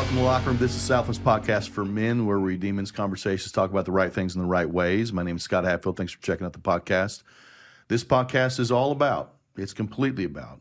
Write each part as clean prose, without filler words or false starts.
Welcome to the Locker Room. This is Southland's podcast for men, where we demons conversations, talk about the right things in the right ways. My name is Scott Hatfield. Thanks for checking out the podcast. This podcast is all about, it's completely about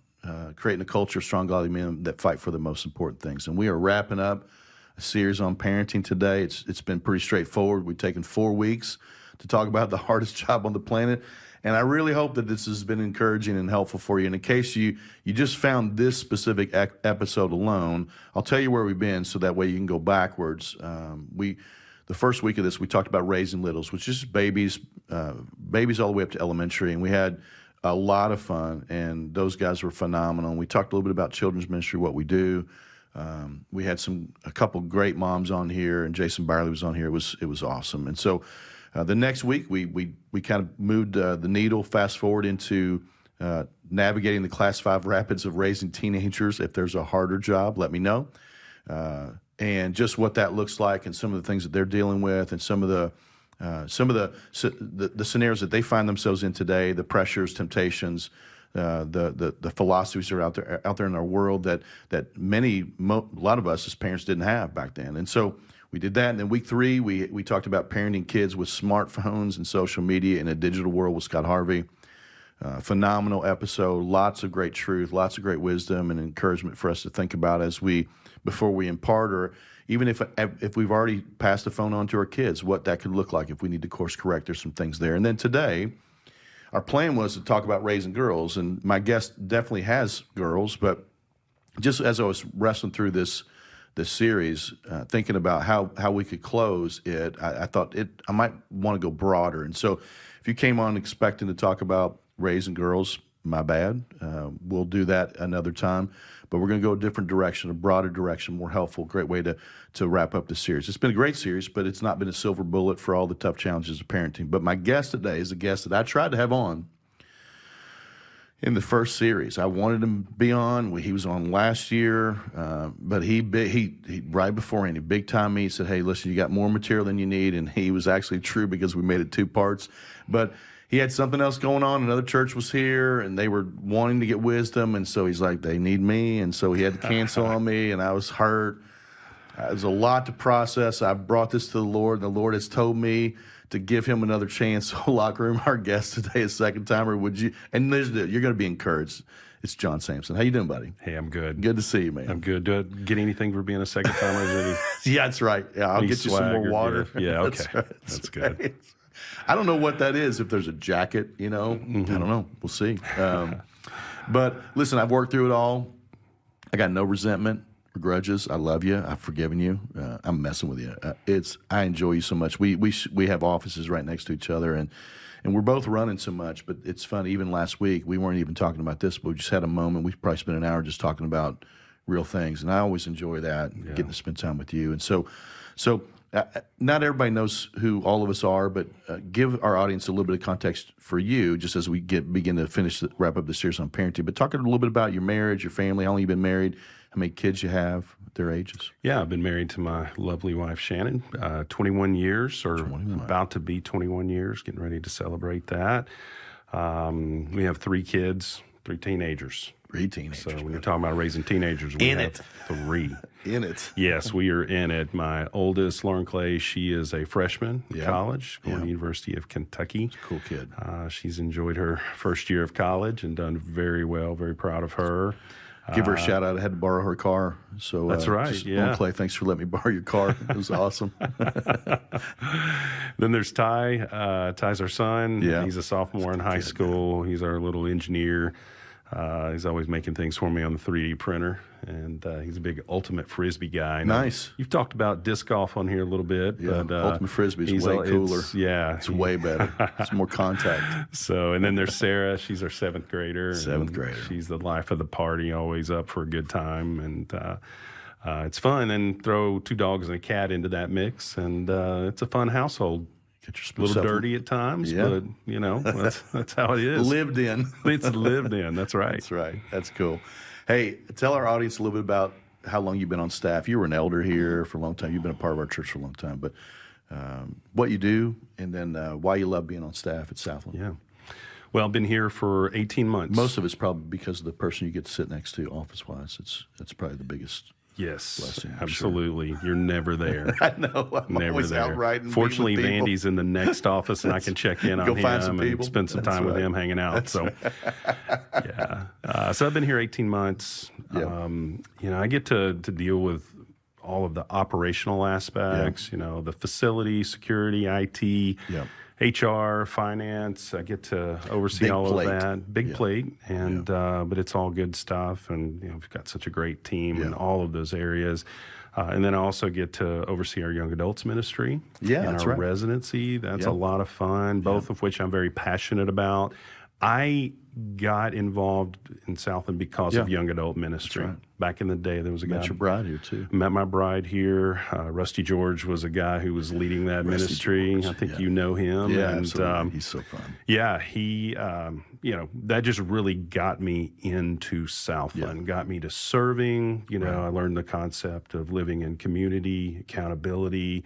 creating a culture of strong, godly men that fight for the most important things. And we are wrapping up a series on parenting today. It's been pretty straightforward. We've taken 4 weeks to talk about the hardest job on the planet. And I really hope that this has been encouraging and helpful for you. And in case you just found this specific episode alone, I'll tell you where we've been so that way you can go backwards. The first week of this, we talked about raising littles, which is babies all the way up to elementary. And we had a lot of fun, and those guys were phenomenal. And we talked a little bit about children's ministry, what we do. We had a couple great moms on here, and Jason Byerly was on here. It was awesome. And so the next week, we kind of moved the needle, fast forward into navigating the Class 5 rapids of raising teenagers. If there's a harder job, let me know. And just what that looks like, and some of the things that they're dealing with, and some of the scenarios that they find themselves in today, the pressures, temptations, the philosophies that are out there in our world that a lot of us as parents didn't have back then. And so we did that. And then week 3, we talked about parenting kids with smartphones and social media in a digital world with Scott Harvey. Phenomenal episode, lots of great truth, lots of great wisdom and encouragement for us to think about before we impart, or even if we've already passed the phone on to our kids, what that could look like if we need to course correct. There's some things there. And then today, our plan was to talk about raising girls, and my guest definitely has girls, but just as I was wrestling through this series, thinking about how we could close it, I thought I might want to go broader. And so if you came on expecting to talk about raising girls, my bad. We'll do that another time. But we're going to go a different direction, a broader direction, more helpful, great way to wrap up the series. It's been a great series, but it's not been a silver bullet for all the tough challenges of parenting. But my guest today is a guest that I tried to have on in the first series. I wanted him to be on. He was on last year, but he right beforehand, he big time me. He said, "Hey, listen, you got more material than you need," and he was actually true because we made it 2 parts. But he had something else going on. Another church was here, and they were wanting to get wisdom, and so he's like, "They need me," and so he had to cancel on me, and I was hurt. It was a lot to process. I brought this to the Lord, and the Lord has told me to give him another chance. So, Locker Room, our guest today is second timer. You're going to be encouraged. It's John Sampson. How you doing, buddy? Hey, I'm good. Good to see you, man. I'm good. Do I get anything for being a second timer? Yeah, that's right. Yeah, I'll get you some more water. Yeah, okay. That's good. Right. I don't know what that is. If there's a jacket, Mm-hmm. I don't know. We'll see. But listen, I've worked through it all. I got no resentment or grudges. I love you. I've forgiven you. I'm messing with you. I enjoy you so much. We have offices right next to each other, and we're both running so much. But it's fun. Even last week, we weren't even talking about this, but we just had a moment. We probably spent an hour just talking about real things, and I always enjoy that, getting to spend time with you. And so. Not everybody knows who all of us are, but give our audience a little bit of context for you, just as we begin to wrap up the series on parenting. But talk a little bit about your marriage, your family, how long you've been married, how many kids you have, their ages. Yeah, I've been married to my lovely wife, Shannon, 21 years, or about to be 21 years, getting ready to celebrate that. We have 3 kids, 3 teenagers. 3 teenagers. So when you're talking about raising teenagers, we have 3. In it. Yes, we are in it. My oldest, Lauren Clay, she is a freshman in college, going to the University of Kentucky. Cool kid. She's enjoyed her first year of college and done very well. Very proud of her. Give her a shout out. I had to borrow her car. So that's right. Lauren Clay, thanks for letting me borrow your car. It was awesome. Then there's Ty. Ty's our son. Yeah. He's a sophomore in high school. He's our little engineer. He's always making things for me on the 3D printer, and he's a big ultimate Frisbee guy. Nice. You've talked about disc golf on here a little bit. Yeah, but, ultimate Frisbee is way cooler. It's way better. It's more contact. So, and then there's Sarah. She's our 7th grader. 7th grader. She's the life of the party, always up for a good time, and it's fun. And throw 2 dogs and a cat into that mix, and it's a fun household. Get your a little dirty at times, but that's how it is. Lived in. It's lived in. That's right. That's right. That's cool. Hey, tell our audience a little bit about how long you've been on staff. You were an elder here for a long time. You've been a part of our church for a long time. But what you do, and then why you love being on staff at Southland. Yeah. Well, I've been here for 18 months. Most of it's probably because of the person you get to sit next to office-wise. It's probably the biggest Yes, Bless you, I'm absolutely. You're never there. I know. I'm Never always there. out riding. Fortunately, meeting with people. Vandy's in the next office, and I can check in on Go find some him and people. spend some That's time with right. him hanging out. That's So, yeah. So I've been here 18 months. Yep. I get to deal with all of the operational aspects. The facility, security, IT. Yep. HR, finance, I get to oversee Big all plate. of that. Big plate, and but it's all good stuff. And we've got such a great team in all of those areas. And then I also get to oversee our young adults ministry Yeah, and that's our right. residency. That's a lot of fun, both of which I'm very passionate about. I got involved in Southland because of young adult ministry. right. Back in the day, there was a guy. Met your bride here too. Met my bride here. Rusty George was a guy who was leading that ministry. George, I think you know him. Yeah, and, absolutely. He's so fun. Yeah, he, that just really got me into Southland, got me to serving. I learned the concept of living in community, accountability.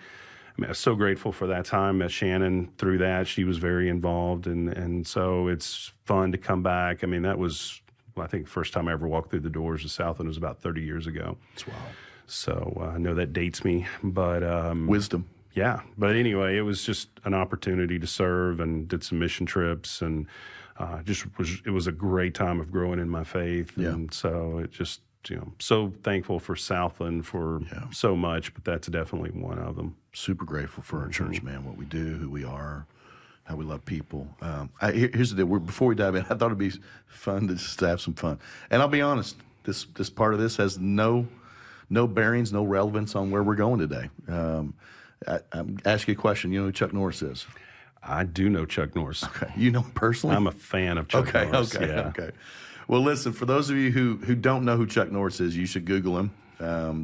I mean, I'm so grateful for that time. Met Shannon through that. She was very involved. And so it's fun to come back. I mean, that was, I think, the first time I ever walked through the doors of Southland was about 30 years ago. That's wild. So I know that dates me, but Wisdom. yeah. But anyway, it was just an opportunity to serve and did some mission trips, and it was a great time of growing in my faith. Yeah. And so it just, so thankful for Southland for so much, but that's definitely one of them. Super grateful for our church, man, what we do, who we are, how we love people. Here's the deal. Before we dive in, I thought it'd be fun to just have some fun. And I'll be honest, this part of this has no bearings, no relevance on where we're going today. I'm asking you a question. You know who Chuck Norris is? I do know Chuck Norris. Okay. You know him personally? I'm a fan of Chuck Norris. Okay. Well, listen, for those of you who don't know who Chuck Norris is, you should Google him.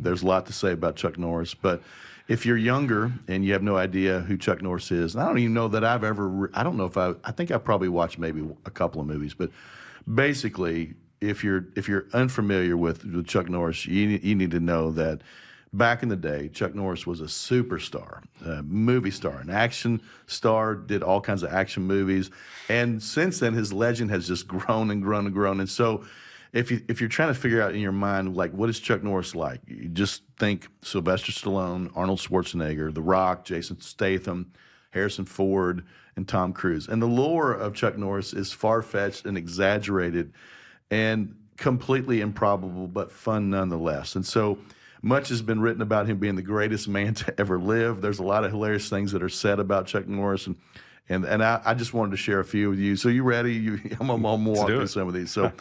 There's a lot to say about Chuck Norris. But if you're younger and you have no idea who Chuck Norris is, and I don't even know that I don't know if I think I probably watched maybe a couple of movies. But basically, if you're unfamiliar with Chuck Norris, you need to know that back in the day, Chuck Norris was a superstar, a movie star, an action star, did all kinds of action movies. And since then, his legend has just grown and grown and grown. And so if you're trying to figure out in your mind, like, what is Chuck Norris like? You just think Sylvester Stallone, Arnold Schwarzenegger, The Rock, Jason Statham, Harrison Ford, and Tom Cruise. And the lore of Chuck Norris is far-fetched and exaggerated and completely improbable, but fun nonetheless. And so much has been written about him being the greatest man to ever live. There's a lot of hilarious things that are said about Chuck Norris, and I just wanted to share a few with you. So you ready? I'm gonna walk through some of these. So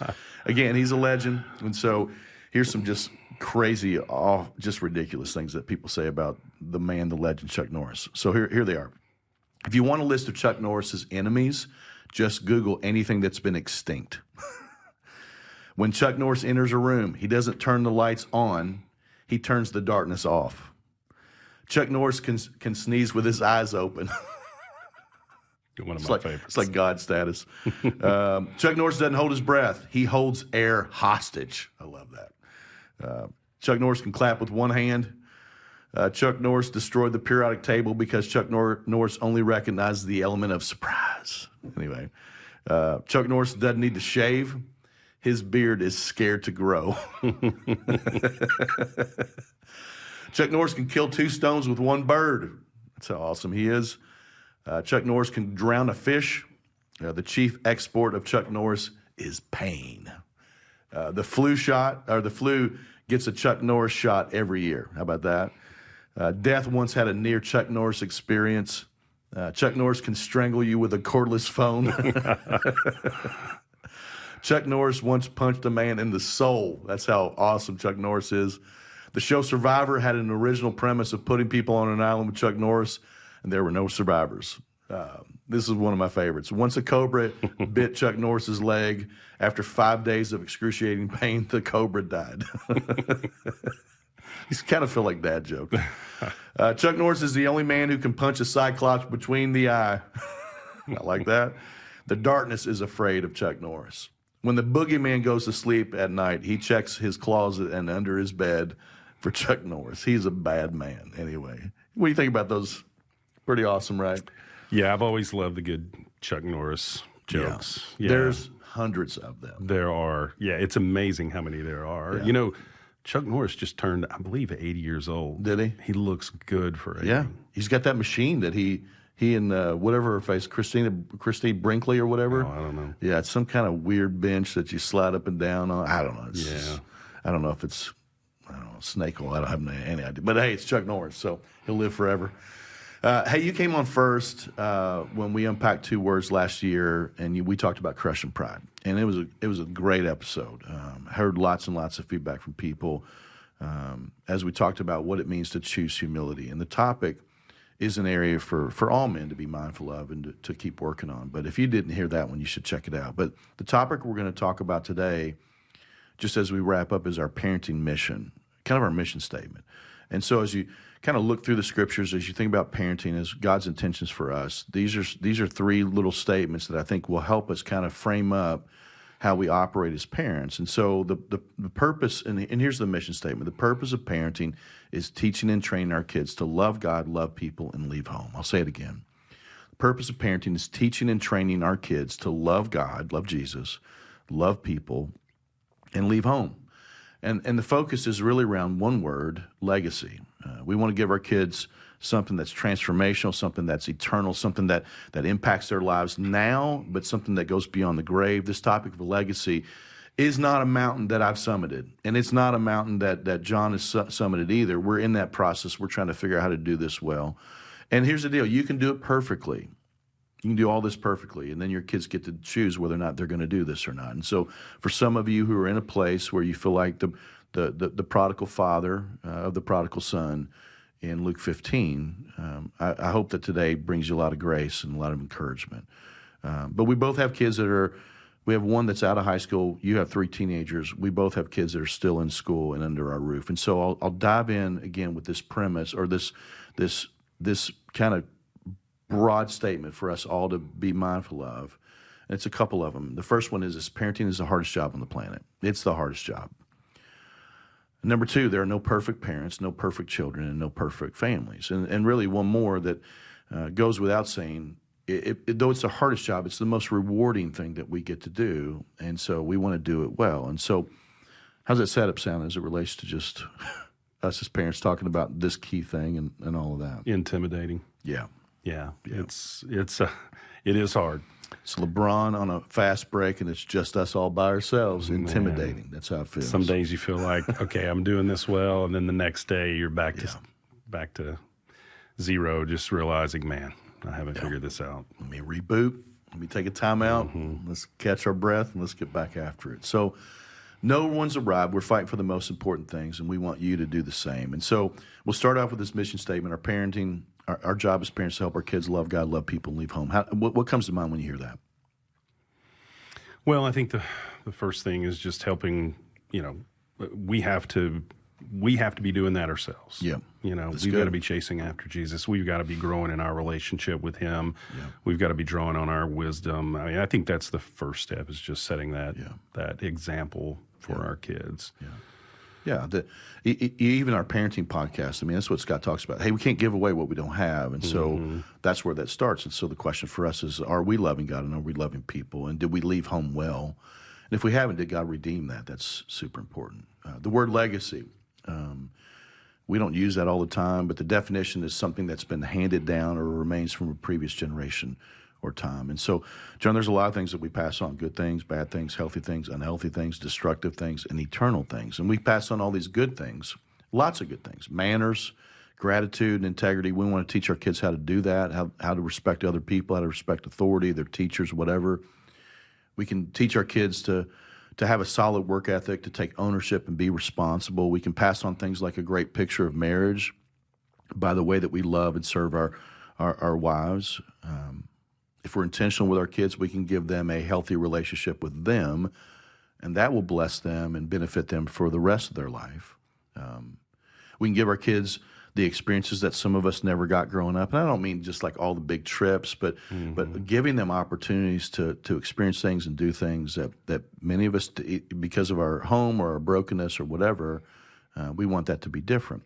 again, he's a legend, and so here's some just crazy, just ridiculous things that people say about the man, the legend, Chuck Norris. So here they are. If you want a list of Chuck Norris's enemies, just Google anything that's been extinct. When Chuck Norris enters a room, he doesn't turn the lights on. He turns the darkness off. Chuck Norris can sneeze with his eyes open. One of my favorites. It's like God status. Chuck Norris doesn't hold his breath. He holds air hostage. I love that. Chuck Norris can clap with one hand. Chuck Norris destroyed the periodic table because Chuck Norris only recognizes the element of surprise. Anyway, Chuck Norris doesn't need to shave. His beard is scared to grow. Chuck Norris can kill two stones with one bird. That's how awesome he is. Chuck Norris can drown a fish. The chief export of Chuck Norris is pain. The flu gets a Chuck Norris shot every year. How about that? Death once had a near Chuck Norris experience. Chuck Norris can strangle you with a cordless phone. Chuck Norris once punched a man in the soul. That's how awesome Chuck Norris is. The show Survivor had an original premise of putting people on an island with Chuck Norris, and there were no survivors. This is one of my favorites. Once a cobra bit Chuck Norris's leg. After 5 days of excruciating pain, the cobra died. These kind of feel like dad jokes. Chuck Norris is the only man who can punch a cyclops between the eye. I like that. The darkness is afraid of Chuck Norris. When the boogeyman goes to sleep at night, he checks his closet and under his bed for Chuck Norris. He's a bad man. Anyway, what do you think about those? Pretty awesome, right? Yeah, I've always loved the good Chuck Norris jokes. Yeah. There's hundreds of them. There are. Yeah, it's amazing how many there are. Yeah. Chuck Norris just turned, I believe, 80 years old. Did he? He looks good for 80. Yeah. He's got that machine that he and whatever her face, Christine Brinkley or whatever. Oh, I don't know. Yeah, it's some kind of weird bench that you slide up and down on. I don't know. I don't know if it's, I don't know, snake oil. I don't have any idea. But hey, it's Chuck Norris, so he'll live forever. Hey, you came on first when we unpacked 2 words last year, and we talked about crushing pride, and it was a great episode. Heard lots and lots of feedback from people as we talked about what it means to choose humility, and the topic is an area for all men to be mindful of and to keep working on. But if you didn't hear that one, you should check it out. But the topic we're going to talk about today, just as we wrap up, is our parenting mission, kind of our mission statement. And so as you kind of look through the scriptures, as you think about parenting as God's intentions for us, these are 3 little statements that I think will help us kind of frame up how we operate as parents. And so the purpose, and here's the mission statement, the purpose of parenting is teaching and training our kids to love God, love people, and leave home. I'll say it again. The purpose of parenting is teaching and training our kids to love God, love Jesus, love people, and leave home. And the focus is really around one word, legacy. We want to give our kids something that's transformational, something that's eternal, something that impacts their lives now, but something that goes beyond the grave. This topic of legacy is not a mountain that I've summited, and it's not a mountain that John has summited either. We're in that process. We're trying to figure out how to do this well. And here's the deal. You can do it perfectly. You can do all this perfectly, and then your kids get to choose whether or not they're going to do this or not. And so for some of you who are in a place where you feel like the prodigal father of the prodigal son in Luke 15, I hope that today brings you a lot of grace and a lot of encouragement. But we both have kids we have one that's out of high school. You have 3 teenagers. We both have kids that are still in school and under our roof. And so I'll dive in again with this premise or this kind of broad statement for us all to be mindful of. And it's a couple of them. The first one is this: parenting is the hardest job on the planet. It's the hardest job. Number 2, there are no perfect parents, no perfect children, and no perfect families. And really one more that goes without saying, though it's the hardest job, it's the most rewarding thing that we get to do. And so we want to do it well. And so how's that setup sound as it relates to just us as parents talking about this key thing and all of that? Intimidating. Yeah. Yeah. It is hard. It's LeBron on a fast break, and it's just us all by ourselves. Intimidating. Man. That's how it feels. Some days you feel like, okay, I'm doing this well, and then the next day you're back to zero, just realizing, man, I haven't figured this out. Let me reboot. Let me take a time out. Let's catch our breath, and let's get back after it. So no one's arrived. We're fighting for the most important things, and we want you to do the same. And so we'll start off with this mission statement. Our parenting, our job as parents to help our kids love God, love people, and leave home. What comes to mind when you hear that? Well, I think the first thing is just helping, we have to be doing that ourselves. Yeah. We've got to be chasing after Jesus. We've got to be growing in our relationship with him. Yeah. We've got to be drawing on our wisdom. I mean, I think that's the first step, is just setting that example for our kids. Yeah. Yeah, even our parenting podcast, I mean, that's what Scott talks about. Hey, we can't give away what we don't have. And so that's where that starts. And so the question for us is, are we loving God and are we loving people? And did we leave home well? And if we haven't, did God redeem that? That's super important. The word legacy, we don't use that all the time, but the definition is something that's been handed down or remains from a previous generation or time. And so, John, there's a lot of things that we pass on: good things, bad things, healthy things, unhealthy things, destructive things, and eternal things. And we pass on all these good things, lots of good things: manners, gratitude, and integrity. We want to teach our kids how to do that, how to respect other people, how to respect authority, their teachers, whatever. We can teach our kids to have a solid work ethic, to take ownership and be responsible. We can pass on things like a great picture of marriage by the way that we love and serve our wives. If we're intentional with our kids, we can give them a healthy relationship with them, and that will bless them and benefit them for the rest of their life. We can give our kids the experiences that some of us never got growing up. And I don't mean just like all the big trips, but giving them opportunities to experience things and do things that many of us, because of our home or our brokenness or whatever, we want that to be different.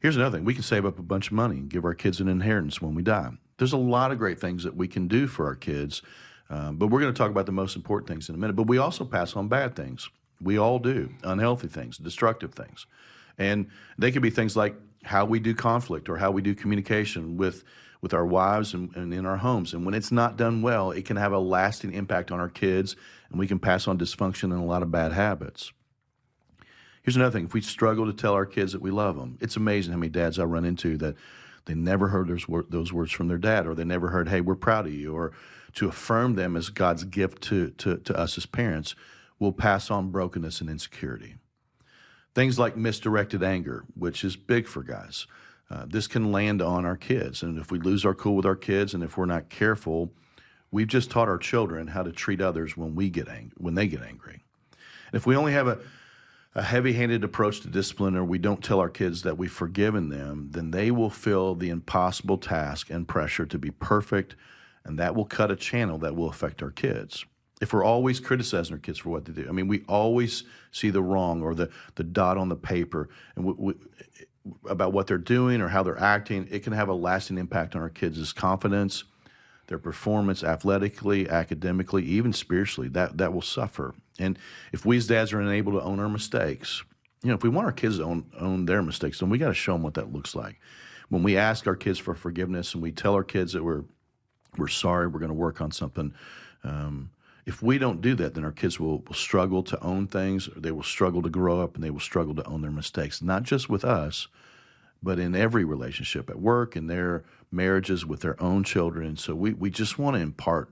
Here's another thing. We can save up a bunch of money and give our kids an inheritance when we die. There's a lot of great things that we can do for our kids, but we're going to talk about the most important things in a minute. But we also pass on bad things. We all do. Unhealthy things, destructive things. And they could be things like how we do conflict or how we do communication with our wives and in our homes. And when it's not done well, it can have a lasting impact on our kids, and we can pass on dysfunction and a lot of bad habits. Here's another thing. If we struggle to tell our kids that we love them, it's amazing how many dads I run into that they never heard those words from their dad, or they never heard, hey, we're proud of you, or to affirm them as God's gift to us as parents will pass on brokenness and insecurity. Things like misdirected anger, which is big for guys. This can land on our kids. And if we lose our cool with our kids, and if we're not careful, we've just taught our children how to treat others when they get angry. And if we only have a heavy-handed approach to discipline, or we don't tell our kids that we've forgiven them, then they will feel the impossible task and pressure to be perfect, and that will cut a channel that will affect our kids. If we're always criticizing our kids for what they do, I mean, we always see the wrong or the dot on the paper and about what they're doing or how they're acting, it can have a lasting impact on our kids' confidence, their performance athletically, academically, even spiritually. That will suffer. And if we as dads are unable to own our mistakes, if we want our kids to own their mistakes, then we got to show them what that looks like. When we ask our kids for forgiveness and we tell our kids that we're sorry, we're going to work on something, if we don't do that, then our kids will struggle to own things, or they will struggle to grow up, and they will struggle to own their mistakes, not just with us, but in every relationship at work, in their marriages, with their own children. And so we just want to impart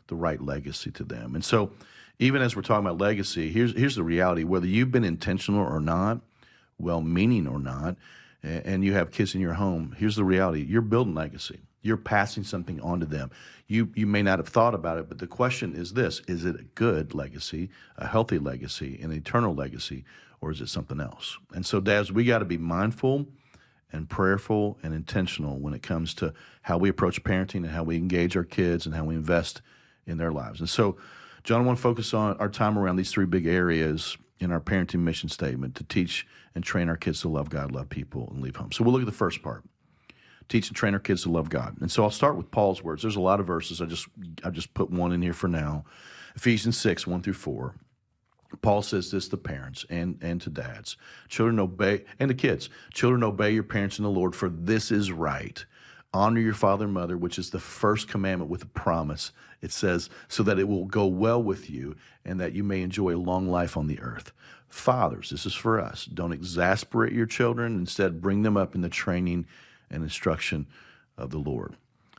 the right legacy to them. And so even as we're talking about legacy, here's the reality. Whether you've been intentional or not, well-meaning or not, and you have kids in your home, here's the reality. You're building legacy. You're passing something on to them. You may not have thought about it, but the question is this: is it a good legacy, a healthy legacy, an eternal legacy, or is it something else? And so, dads, we got to be mindful and prayerful and intentional when it comes to how we approach parenting and how we engage our kids and how we invest in their lives. And so, John, I want to focus on our time around these three big areas in our parenting mission statement: to teach and train our kids to love God, love people, and leave home. So we'll look at the first part. Teach and train our kids to love God. And so I'll start with Paul's words. There's a lot of verses. I just put one in here for now. Ephesians 6, 1-4. Paul says this to parents and to dads. Children, obey, and to kids. Children, obey your parents in the Lord, for this is right. Honor your father and mother, which is the first commandment with a promise. It says, so that it will go well with you and that you may enjoy a long life on the earth. Fathers, this is for us. Don't exasperate your children. Instead, bring them up in the training and instruction of the Lord.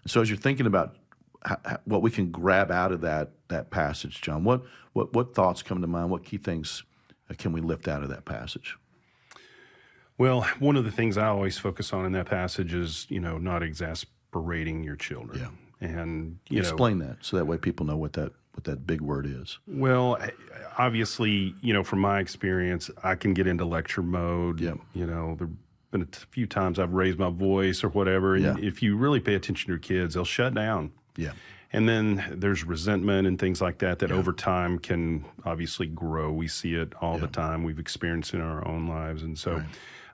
So as you're thinking about what we can grab out of that passage, John, what thoughts come to mind? What key things can we lift out of that passage? Well, one of the things I always focus on in that passage is, not exasperating your children. Yeah. And explain that so that way people know what that big word is. Well, obviously, from my experience, I can get into lecture mode. Yeah. There've been a few times I've raised my voice or whatever. And if you really pay attention to your kids, they'll shut down. Yeah. And then there's resentment and things like that over time can obviously grow. We see it all the time. We've experienced it in our own lives. And so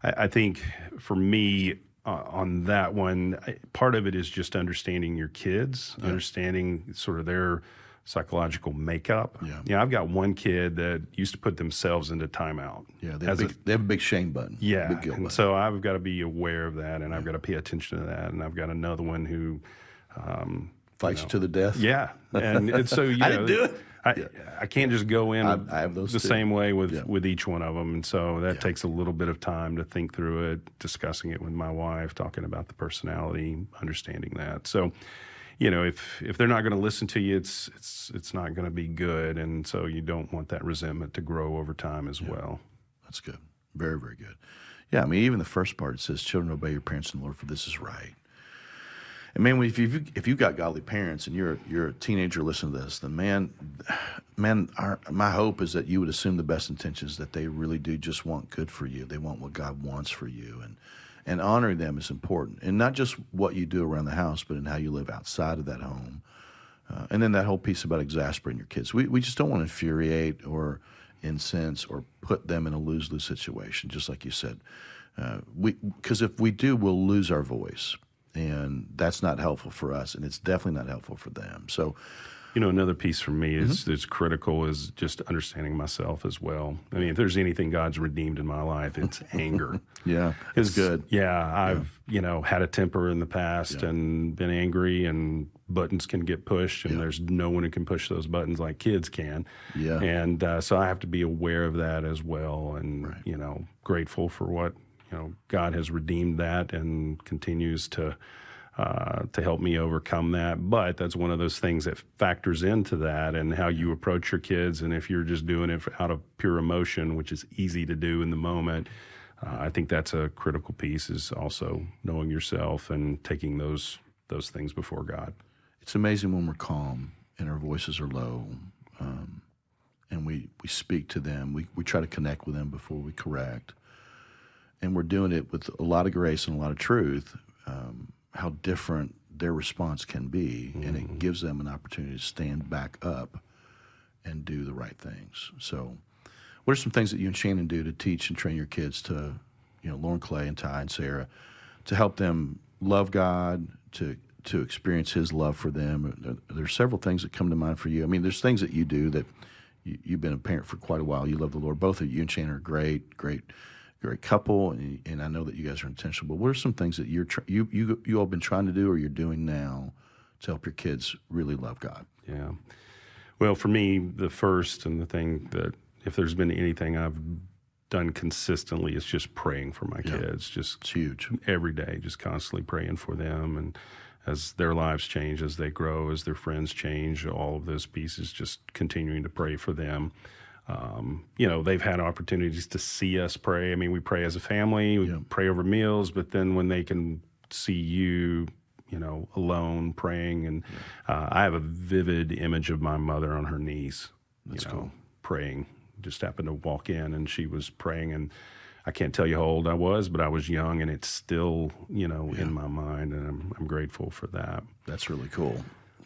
I think for me on that one, part of it is just understanding your kids, understanding sort of their psychological makeup. Yeah, I've got one kid that used to put themselves into timeout. Yeah, they have a big shame button. Yeah, big guilt button. So I've got to be aware of that, and I've got to pay attention to that. And I've got another one who fights to the death. Yeah, and so I didn't do it. I can't just go in I have those the too. same way with each one of them, and so that takes a little bit of time to think through it, discussing it with my wife, talking about the personality, understanding that. So, if they're not going to listen to you, it's not going to be good, and so you don't want that resentment to grow over time as well. That's good, very, very good. Yeah, I mean, even the first part, it says, "Children, obey your parents in the Lord, for this is right." And man, if you've got godly parents and you're a teenager listening to this, then my hope is that you would assume the best intentions, that they really do just want good for you. They want what God wants for you, and honoring them is important. And not just what you do around the house, but in how you live outside of that home. And then that whole piece about exasperating your kids. We just don't want to infuriate or incense or put them in a lose-lose situation, just like you said. Because if we do, we'll lose our voice. And that's not helpful for us, and it's definitely not helpful for them. So, Another piece for me is critical is just understanding myself as well. I mean, if there's anything God's redeemed in my life, it's anger. Yeah, it's good. Yeah, I've had a temper in the past and been angry, and buttons can get pushed, and there's no one who can push those buttons like kids can. Yeah, and so I have to be aware of that as well, and grateful for what God has redeemed that and continues to help me overcome that. But that's one of those things that factors into that and how you approach your kids. And if you're just doing it out of pure emotion, which is easy to do in the moment, I think that's a critical piece, is also knowing yourself and taking those things before God. It's amazing when we're calm and our voices are low, and we speak to them. We try to connect with them before we correct. And we're doing it with a lot of grace and a lot of truth. How different their response can be, and it gives them an opportunity to stand back up and do the right things. So what are some things that you and Shannon do to teach and train your kids to, Lauren, Clay, and Ty, and Sarah, to help them love God, to experience His love for them? There's several things that come to mind for you. I mean, there's things that you do that you've been a parent for quite a while. You love the Lord. Both of you and Shannon are great couple, and I know that you guys are intentional. But what are some things that you all been trying to do or you're doing now to help your kids really love God? Yeah. Well, for me, the first and the thing that, if there's been anything I've done consistently, is just praying for my kids. It's huge. Every day, just constantly praying for them, and as their lives change, as they grow, as their friends change, all of those pieces, just continuing to pray for them. They've had opportunities to see us pray. I mean, we pray as a family, we pray over meals, but then when they can see you, alone praying, and I have a vivid image of my mother on her knees, That's cool. praying. Just happened to walk in and she was praying, and I can't tell you how old I was, but I was young, and it's still, in my mind, and I'm grateful for that. That's really cool.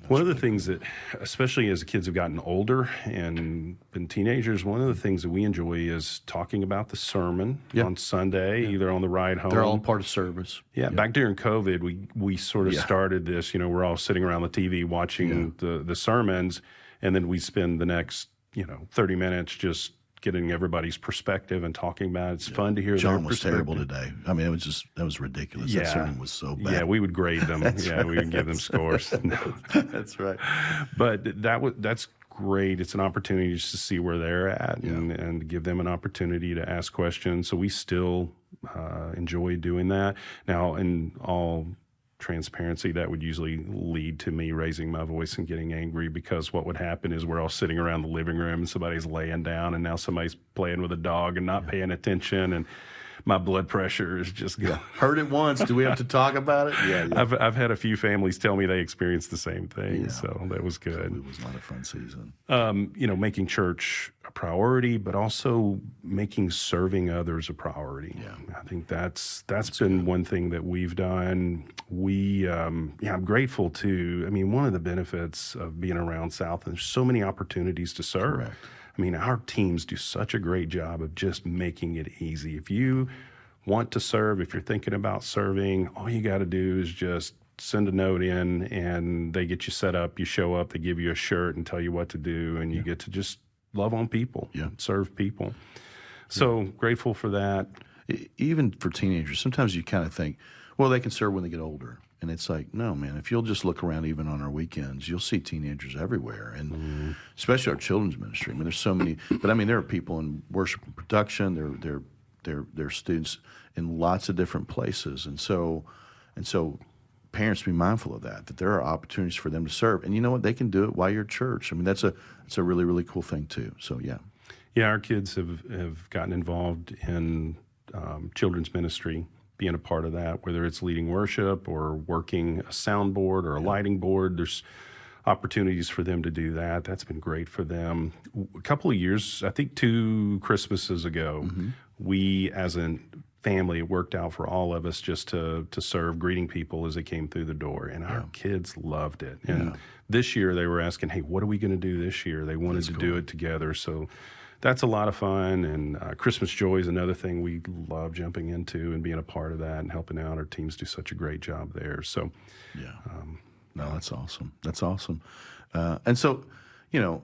One of the things that, especially as the kids have gotten older and been teenagers, one of the things that we enjoy is talking about the sermon on Sunday, either on the ride home. They're all part of service. Yeah, back during COVID, we sort of started this, we're all sitting around the TV watching the sermons, and then we spend the next, 30 minutes just getting everybody's perspective and talking about it. It's fun to hear John their was perspective. terrible today. I mean, that was ridiculous. That sermon was so bad. Yeah, we would grade them. We would give them scores. No. That's right. But that's great. It's an opportunity just to see where they're at and give them an opportunity to ask questions. So we still enjoy doing that. Now, in all transparency, that would usually lead to me raising my voice and getting angry, because what would happen is we're all sitting around the living room and somebody's laying down, and now somebody's playing with a dog and not paying attention, and my blood pressure is just going. Heard it once. Do we have to talk about it? Yeah. I've had a few families tell me they experienced the same thing, so that was good. It was not a fun season. Making church a priority, but also making serving others a priority. Yeah. I think that's been good. One thing that we've done. I'm grateful too. I mean, one of the benefits of being around South, there's so many opportunities to serve. Correct. I mean, our teams do such a great job of just making it easy. If you want to serve, if you're thinking about serving, all you got to do is just send a note in, and they get you set up. You show up, they give you a shirt and tell you what to do, and you get to just love on people, serve people. So grateful for that. Even for teenagers, sometimes you kind of think, well, they can serve when they get older. And it's like, no, man, if you'll just look around even on our weekends, you'll see teenagers everywhere, and especially our children's ministry. I mean, there's so many, but I mean, there are people in worship and production. They're students in lots of different places. And so parents be mindful of that there are opportunities for them to serve. And you know what? They can do it while you're at church. I mean, it's a really, really cool thing too. So, yeah. Yeah, our kids have gotten involved in children's ministry, being a part of that, whether it's leading worship or working a soundboard or a lighting board. There's opportunities for them to do that. That's been great for them. A couple of years, I think 2 Christmases ago, we as a family, it worked out for all of us just to serve, greeting people as they came through the door. And our kids loved it. And this year they were asking, hey, what are we going to do this year? They wanted to do it together. So that's a lot of fun. And Christmas Joy is another thing we love jumping into and being a part of that and helping out. Our teams do such a great job there. So No, that's awesome. That's awesome. And so, you know,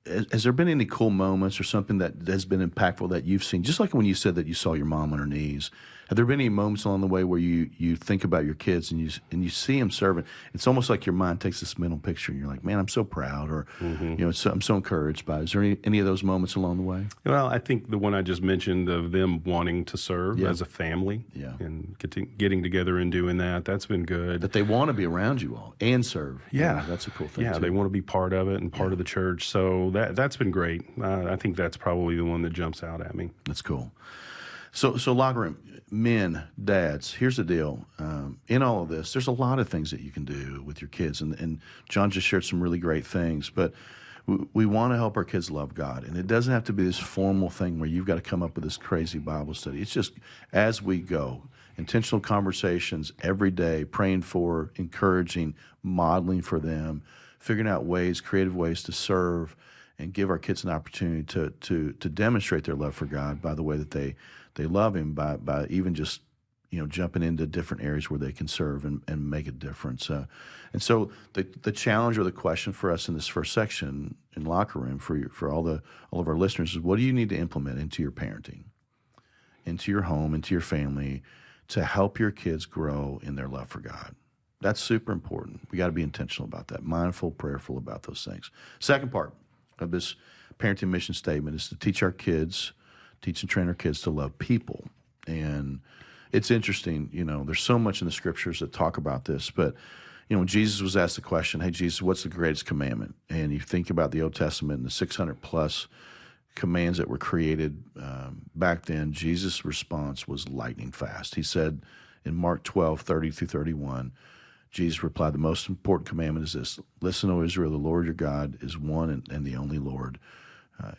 has there been any cool moments or something that has been impactful that you've seen? Just like when you said that you saw your mom on her knees, have there been any moments along the way where you think about your kids and you see them serving? It's almost like your mind takes this mental picture, and you're like, man, I'm so proud, or I'm so encouraged by it. Is there any of those moments along the way? Well, I think the one I just mentioned of them wanting to serve as a family, and getting together and doing that's been good. That they want to be around you all and serve. Yeah, that's a cool thing. Yeah, too. they want to be part of it and part of the church. So that's been great. I think that's probably the one that jumps out at me. That's cool. So locker room, men, dads, here's the deal. In all of this, there's a lot of things that you can do with your kids. And John just shared some really great things. But we want to help our kids love God. And it doesn't have to be this formal thing where you've got to come up with this crazy Bible study. It's just as we go, intentional conversations every day, praying for, encouraging, modeling for them, figuring out ways, creative ways to serve and give our kids an opportunity to demonstrate their love for God by the way that they love Him, by even just jumping into different areas where they can serve and make a difference. And so the challenge or the question for us in this first section in locker room for all of our listeners is, what do you need to implement into your parenting, into your home, into your family, to help your kids grow in their love for God? That's super important. We got to be intentional about that, mindful, prayerful about those things. Second part of this parenting mission statement is to teach and train our kids to love people. And it's interesting, there's so much in the scriptures that talk about this, but when Jesus was asked the question, hey, Jesus, what's the greatest commandment? And you think about the Old Testament and the 600 plus commands that were created back then, Jesus' response was lightning fast. He said in Mark 12:30-31, Jesus replied, the most important commandment is this: listen, O Israel, the Lord your God is one and the only Lord.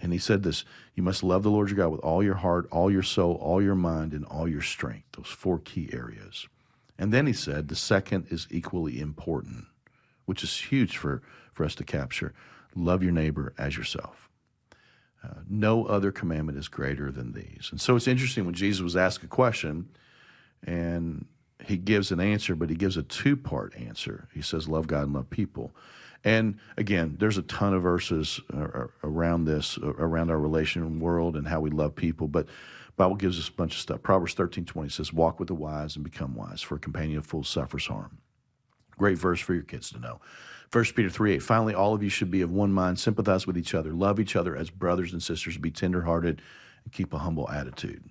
And he said this: you must love the Lord your God with all your heart, all your soul, all your mind, and all your strength. Those 4 key areas. And then he said the second is equally important, which is huge for us to capture. Love your neighbor as yourself. No other commandment is greater than these. And so it's interesting when Jesus was asked a question and he gives an answer, but he gives a 2-part answer. He says, love God and love people. And again, there's a ton of verses around this, around our relational world and how we love people, but the Bible gives us a bunch of stuff. Proverbs 13:20 says, walk with the wise and become wise, for a companion of fools suffers harm. Great verse for your kids to know. 1 Peter 3:8, finally, all of you should be of one mind, sympathize with each other, love each other as brothers and sisters, be tenderhearted, and keep a humble attitude.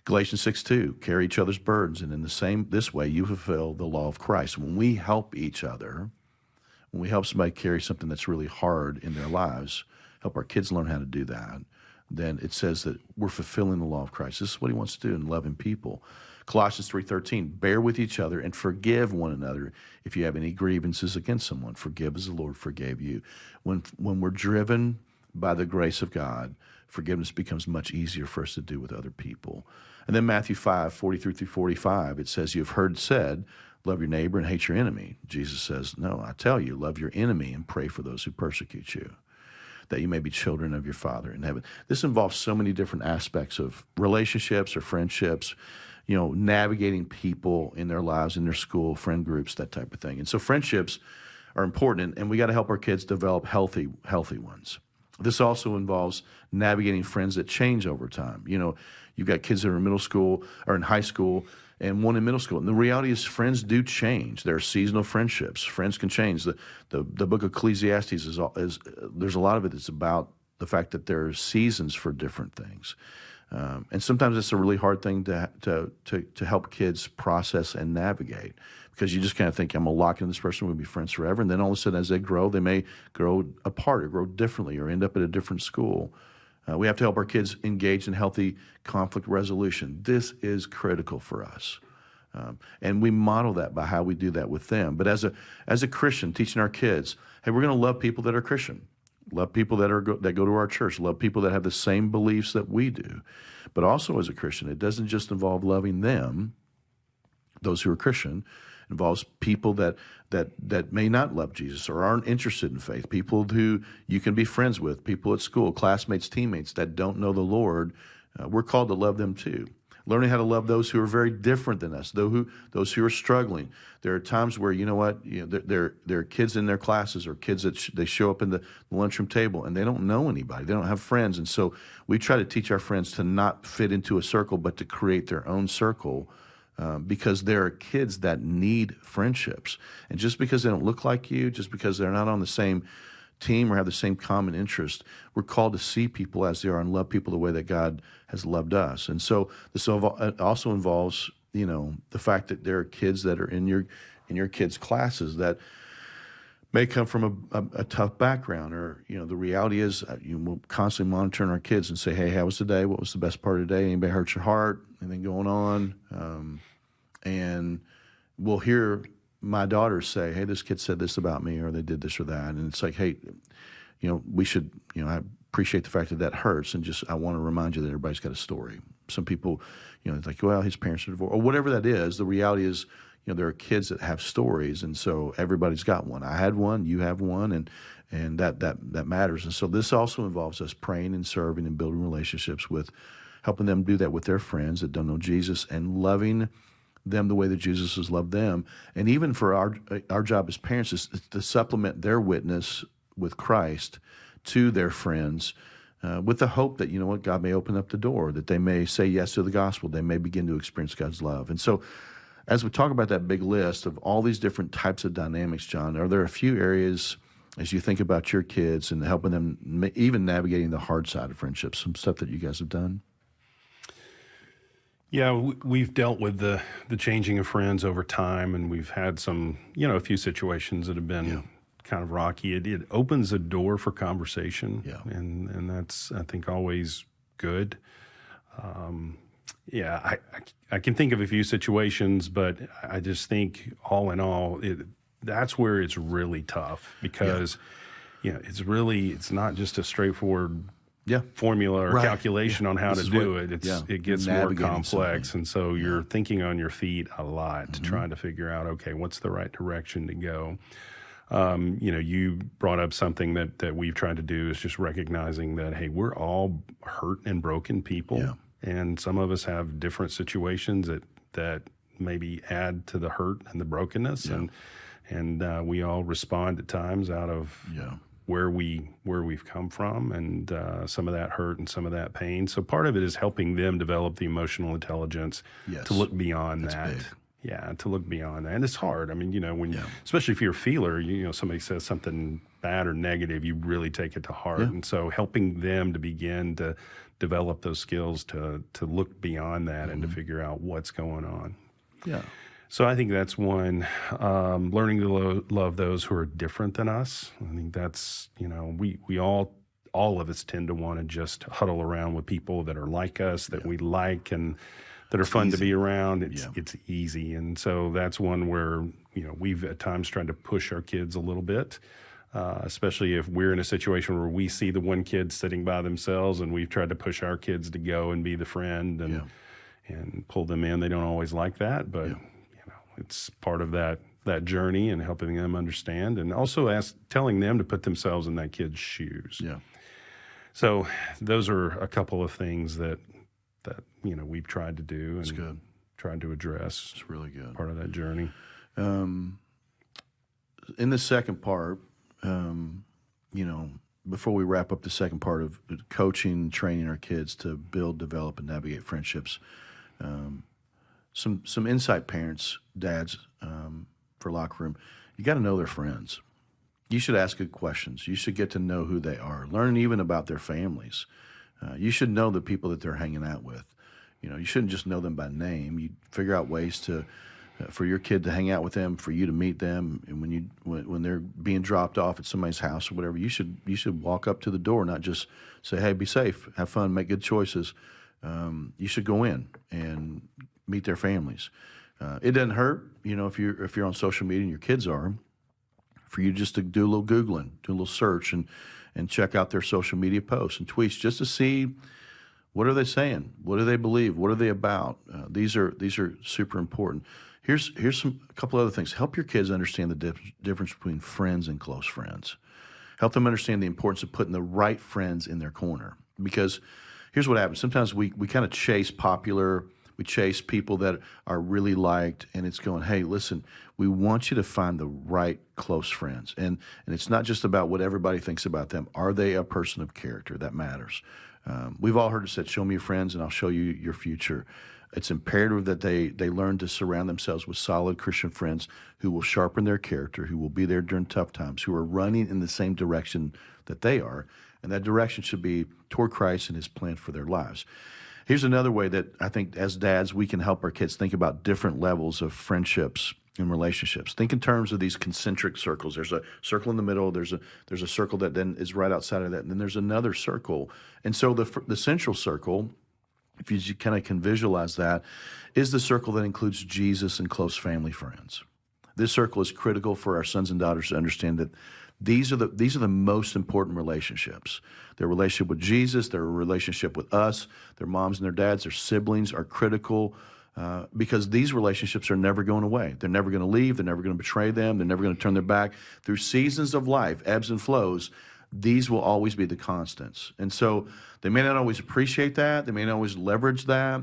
Galatians 6:2, carry each other's burdens, and in this way you fulfill the law of Christ. When we help each other, when we help somebody carry something that's really hard in their lives, help our kids learn how to do that, then it says that we're fulfilling the law of Christ. This is what he wants to do in loving people. Colossians 3:13, bear with each other and forgive one another if you have any grievances against someone. Forgive as the Lord forgave you. When we're driven by the grace of God, forgiveness becomes much easier for us to do with other people. And then Matthew 5:43-45, it says, you've heard said, love your neighbor and hate your enemy. Jesus says, no, I tell you, love your enemy and pray for those who persecute you, that you may be children of your Father in heaven. This involves so many different aspects of relationships or friendships, navigating people in their lives, in their school, friend groups, that type of thing. And so friendships are important, and we got to help our kids develop healthy ones. This also involves navigating friends that change over time. You've got kids that are in middle school or in high school and one in middle school. And the reality is friends do change. There are seasonal friendships. Friends can change. The book of Ecclesiastes is there's a lot of it that's about the fact that there are seasons for different things. And sometimes it's a really hard thing to help kids process and navigate, because you just kind of think, I'm going to lock in this person, we'll be friends forever. And then all of a sudden, as they grow, they may grow apart or grow differently or end up at a different school. We have to help our kids engage in healthy conflict resolution. This is critical for us. And we model that by how we do that with them. But as a Christian, teaching our kids, hey, we're going to love people that are Christian. Love people that go to our church. Love people that have the same beliefs that we do. But also as a Christian, it doesn't just involve loving them, those who are Christian. It involves people that may not love Jesus or aren't interested in faith, people who you can be friends with, people at school, classmates, teammates that don't know the Lord. We're called to love them too. learning how to love those who are very different than us, those who are struggling. There are times where, you know what, there are kids in their classes or kids that they show up in the lunchroom table and they don't know anybody. They don't have friends. And so we try to teach our friends to not fit into a circle, but to create their own circle. Because there are kids that need friendships. And just because they don't look like you, just because they're not on the same team or have the same common interest, we're called to see people as they are and love people the way that God has loved us. And so this also involves, the fact that there are kids that are in your kids' classes that may come from a tough background, or the reality is we're constantly monitoring our kids and say, hey, how was the day? What was the best part of the day? Anybody hurt your heart? Anything going on? And we'll hear my daughters say, hey, this kid said this about me, or they did this or that. And it's like, hey, we should, I appreciate the fact that hurts. And I want to remind you that everybody's got a story. Some people, it's like, well, his parents are divorced, or whatever that is. The reality is, there are kids that have stories. And so everybody's got one. I had one, you have one, and that matters. And so this also involves us praying and serving and building relationships with, helping them do that with their friends that don't know Jesus, and loving them the way that Jesus has loved them. And even for our job as parents is to supplement their witness with Christ to their friends, with the hope that, God may open up the door, that they may say yes to the gospel, they may begin to experience God's love. And so as we talk about that big list of all these different types of dynamics, John, are there a few areas as you think about your kids and helping them even navigating the hard side of friendships, some stuff that you guys have done? Yeah, we've dealt with the changing of friends over time, and we've had some, a few situations that have been kind of rocky. It opens a door for conversation, and that's, I think, always good. I can think of a few situations, but I just think all in all, that's where it's really tough because, it's not just a straightforward formula or calculation on how to do it. It gets more complex. And so you're thinking on your feet a lot to try to figure out, okay, what's the right direction to go? You brought up something that we've tried to do is just recognizing that, hey, we're all hurt and broken people. Yeah. And some of us have different situations that maybe add to the hurt and the brokenness. Yeah. And we all respond at times out of where we've come from, and some of that hurt and some of that pain. So part of it is helping them develop the emotional intelligence to look beyond that. Big. Yeah, to look beyond that. And it's hard. I mean, especially if you're a feeler, somebody says something bad or negative, you really take it to heart. Yeah. And so helping them to begin to develop those skills to look beyond that and to figure out what's going on. Yeah. So I think that's one, learning to love those who are different than us. I think that's, we all of us tend to want to just huddle around with people that are like us, that we like, and that are fun to be around. It's easy. And so that's one where, we've at times tried to push our kids a little bit, especially if we're in a situation where we see the one kid sitting by themselves and we've tried to push our kids to go and be the friend and pull them in. They don't always like that, but it's part of that journey and helping them understand, and also telling them to put themselves in that kid's shoes. Yeah. So those are a couple of things that we've tried to do and tried to address. It's really good. Part of that journey. In the second part, before we wrap up the second part of coaching, training our kids to build, develop, and navigate friendships, some insight, parents, dads, for locker room. You got to know their friends. You should ask good questions. You should get to know who they are. Learn even about their families. You should know the people that they're hanging out with. You shouldn't just know them by name. You figure out ways to, for your kid to hang out with them, for you to meet them, and when they're being dropped off at somebody's house or whatever, you should walk up to the door, not just say, "Hey, be safe, have fun, make good choices." You should go in and meet their families. It doesn't hurt, if you're on social media and your kids are, for you just to do a little Googling, do a little search, and check out their social media posts and tweets just to see what are they saying, what do they believe, what are they about. These are super important. Here's a couple other things. Help your kids understand the difference between friends and close friends. Help them understand the importance of putting the right friends in their corner. Because here's what happens. Sometimes we kind of chase popular we chase people that are really liked, and it's going, hey, listen, we want you to find the right close friends. And it's not just about what everybody thinks about them. Are they a person of character? That matters. We've all heard it said, show me your friends and I'll show you your future. It's imperative that they learn to surround themselves with solid Christian friends who will sharpen their character, who will be there during tough times, who are running in the same direction that they are. And that direction should be toward Christ and his plan for their lives. Here's another way that I think as dads, we can help our kids think about different levels of friendships and relationships. Think in terms of these concentric circles. There's a circle in the middle. There's a circle that then is right outside of that. And then there's another circle. And so the central circle, if you kind of can visualize that, is the circle that includes Jesus and close family friends. This circle is critical for our sons and daughters to understand that these are the most important relationships. Their relationship with Jesus, their relationship with us, their moms and their dads, their siblings are critical because these relationships are never going away. They're never going to leave. They're never going to betray them. They're never going to turn their back. Through seasons of life, ebbs and flows, these will always be the constants. And so they may not always appreciate that. They may not always leverage that.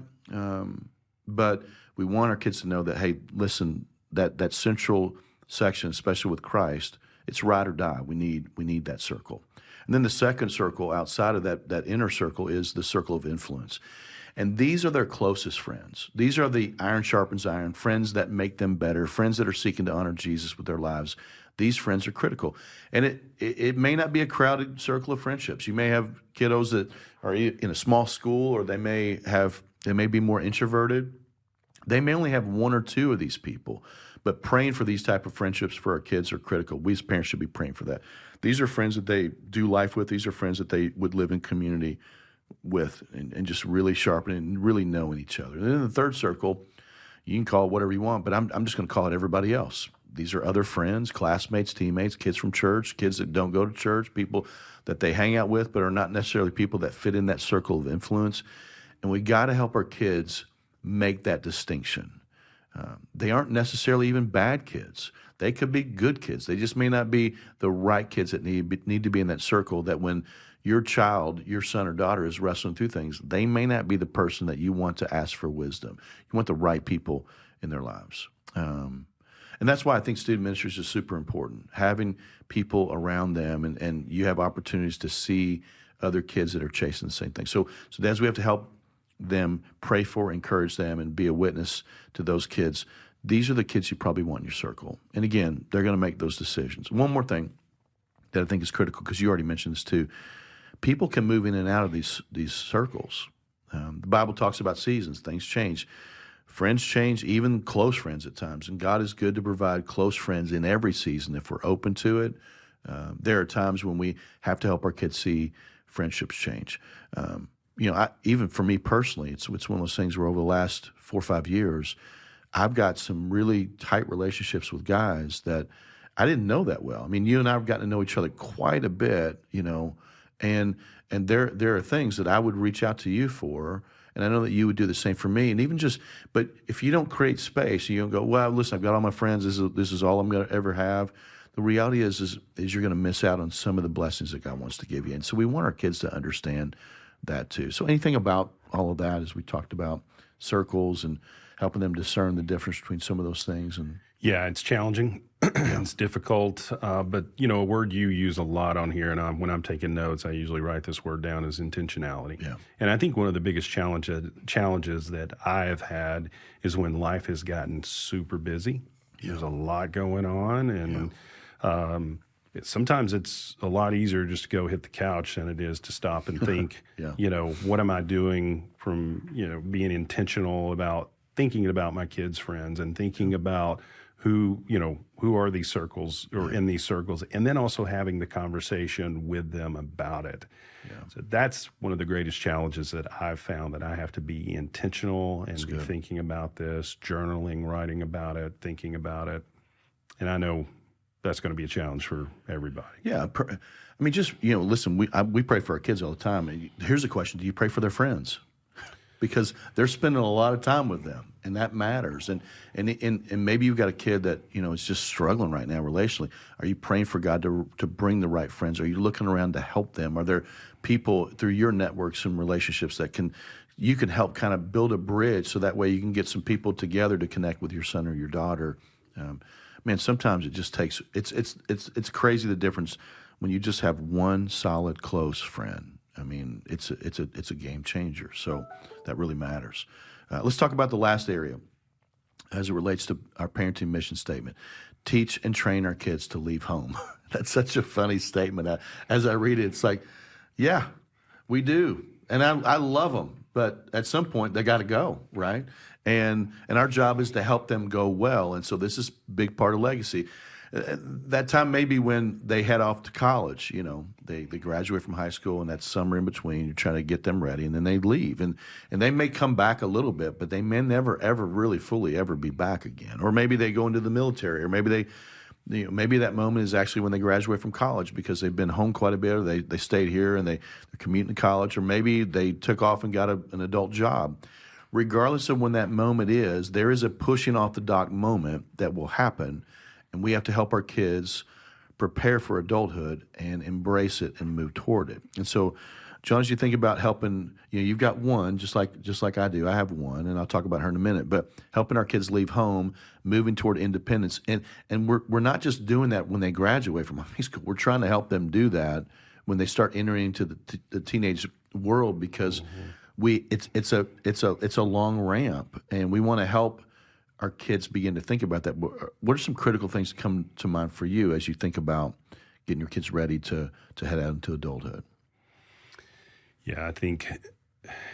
But we want our kids to know that, hey, listen, that central section, especially with Christ, it's ride or die. We need that circle. And then the second circle outside of that inner circle is the circle of influence. And these are their closest friends. These are the iron sharpens iron, friends that make them better, friends that are seeking to honor Jesus with their lives. These friends are critical. And it may not be a crowded circle of friendships. You may have kiddos that are in a small school, or they may be more introverted. They may only have one or two of these people. But praying for these type of friendships for our kids are critical. We as parents should be praying for that. These are friends that they do life with. These are friends that they would live in community with and just really sharpen and really knowing each other. And then the third circle, you can call it whatever you want, but I'm just going to call it everybody else. These are other friends, classmates, teammates, kids from church, kids that don't go to church, people that they hang out with but are not necessarily people that fit in that circle of influence. And we got to help our kids make that distinction. They aren't necessarily even bad kids. They could be good kids. They just may not be the right kids that need to be in that circle, that when your child, your son or daughter is wrestling through things, they may not be the person that you want to ask for wisdom. You want the right people in their lives. And that's why I think student ministries is super important, having people around them, and you have opportunities to see other kids that are chasing the same thing. So dads, we have to help them, pray for, encourage them, and be a witness to those kids. These are the kids you probably want in your circle. And again, they're going to make those decisions. One more thing that I think is critical, because you already mentioned this too. People can move in and out of these circles. The Bible talks about seasons. Things change. Friends change, even close friends at times. And God is good to provide close friends in every season if we're open to it. There are times when we have to help our kids see friendships change. Even for me personally, it's one of those things where over the last 4 or 5 years, I've got some really tight relationships with guys that I didn't know that well. I mean, you and I have gotten to know each other quite a bit, and there are things that I would reach out to you for, and I know that you would do the same for me. And but if you don't create space, you don't go, well, listen, I've got all my friends. This is all I'm going to ever have. The reality is you're going to miss out on some of the blessings that God wants to give you. And so we want our kids to understand that too. So anything about all of that, as we talked about circles and helping them discern the difference between some of those things? And yeah, it's challenging. It's difficult. But, a word you use a lot on here, and when I'm taking notes, I usually write this word down, is intentionality. Yeah. And I think one of the biggest challenges that I have had is when life has gotten super busy. Yeah. There's a lot going on, and sometimes it's a lot easier just to go hit the couch than it is to stop and think, what am I doing from, being intentional about thinking about my kids' friends and thinking about who are these circles or in these circles, and then also having the conversation with them about it. Yeah. So that's one of the greatest challenges that I've found, that I have to be intentional and be thinking about this, journaling, writing about it, thinking about it. And I know that's going to be a challenge for everybody. Yeah. I mean, just, listen, we pray for our kids all the time. Here's a question. Do you pray for their friends? Because they're spending a lot of time with them, and that matters. And maybe you've got a kid that, is just struggling right now relationally. Are you praying for God to bring the right friends? Are you looking around to help them? Are there people through your networks and relationships that can you can help kind of build a bridge so that way you can get some people together to connect with your son or your daughter. Man, sometimes it just takes, it's crazy the difference when you just have one solid close friend. I mean, it's a game changer. So that really matters. Let's talk about the last area as it relates to our parenting mission statement. Teach and train our kids to leave home. That's such a funny statement. As I read it, it's like, yeah, we do. And I love them, but at some point they got to go, right? And our job is to help them go well. And so this is a big part of legacy. That time may be when they head off to college. They graduate from high school, and that summer in between, you're trying to get them ready, and then they leave. And they may come back a little bit, but they may never, ever really fully ever be back again. Or maybe they go into the military, or maybe maybe that moment is actually when they graduate from college because they've been home quite a bit, or they stayed here and they're commuting to college, or maybe they took off and got an adult job. Regardless of when that moment is, there is a pushing off the dock moment that will happen, and we have to help our kids prepare for adulthood and embrace it and move toward it. And so, John, as you think about helping, you've got one, just like I do. I have one, and I'll talk about her in a minute. But helping our kids leave home, moving toward independence, and we're not just doing that when they graduate from high school. We're trying to help them do that when they start entering into the teenage world, because it's a long ramp, and we want to help our kids begin to think about that. What are some critical things that come to mind for you as you think about getting your kids ready to head out into adulthood? Yeah, I think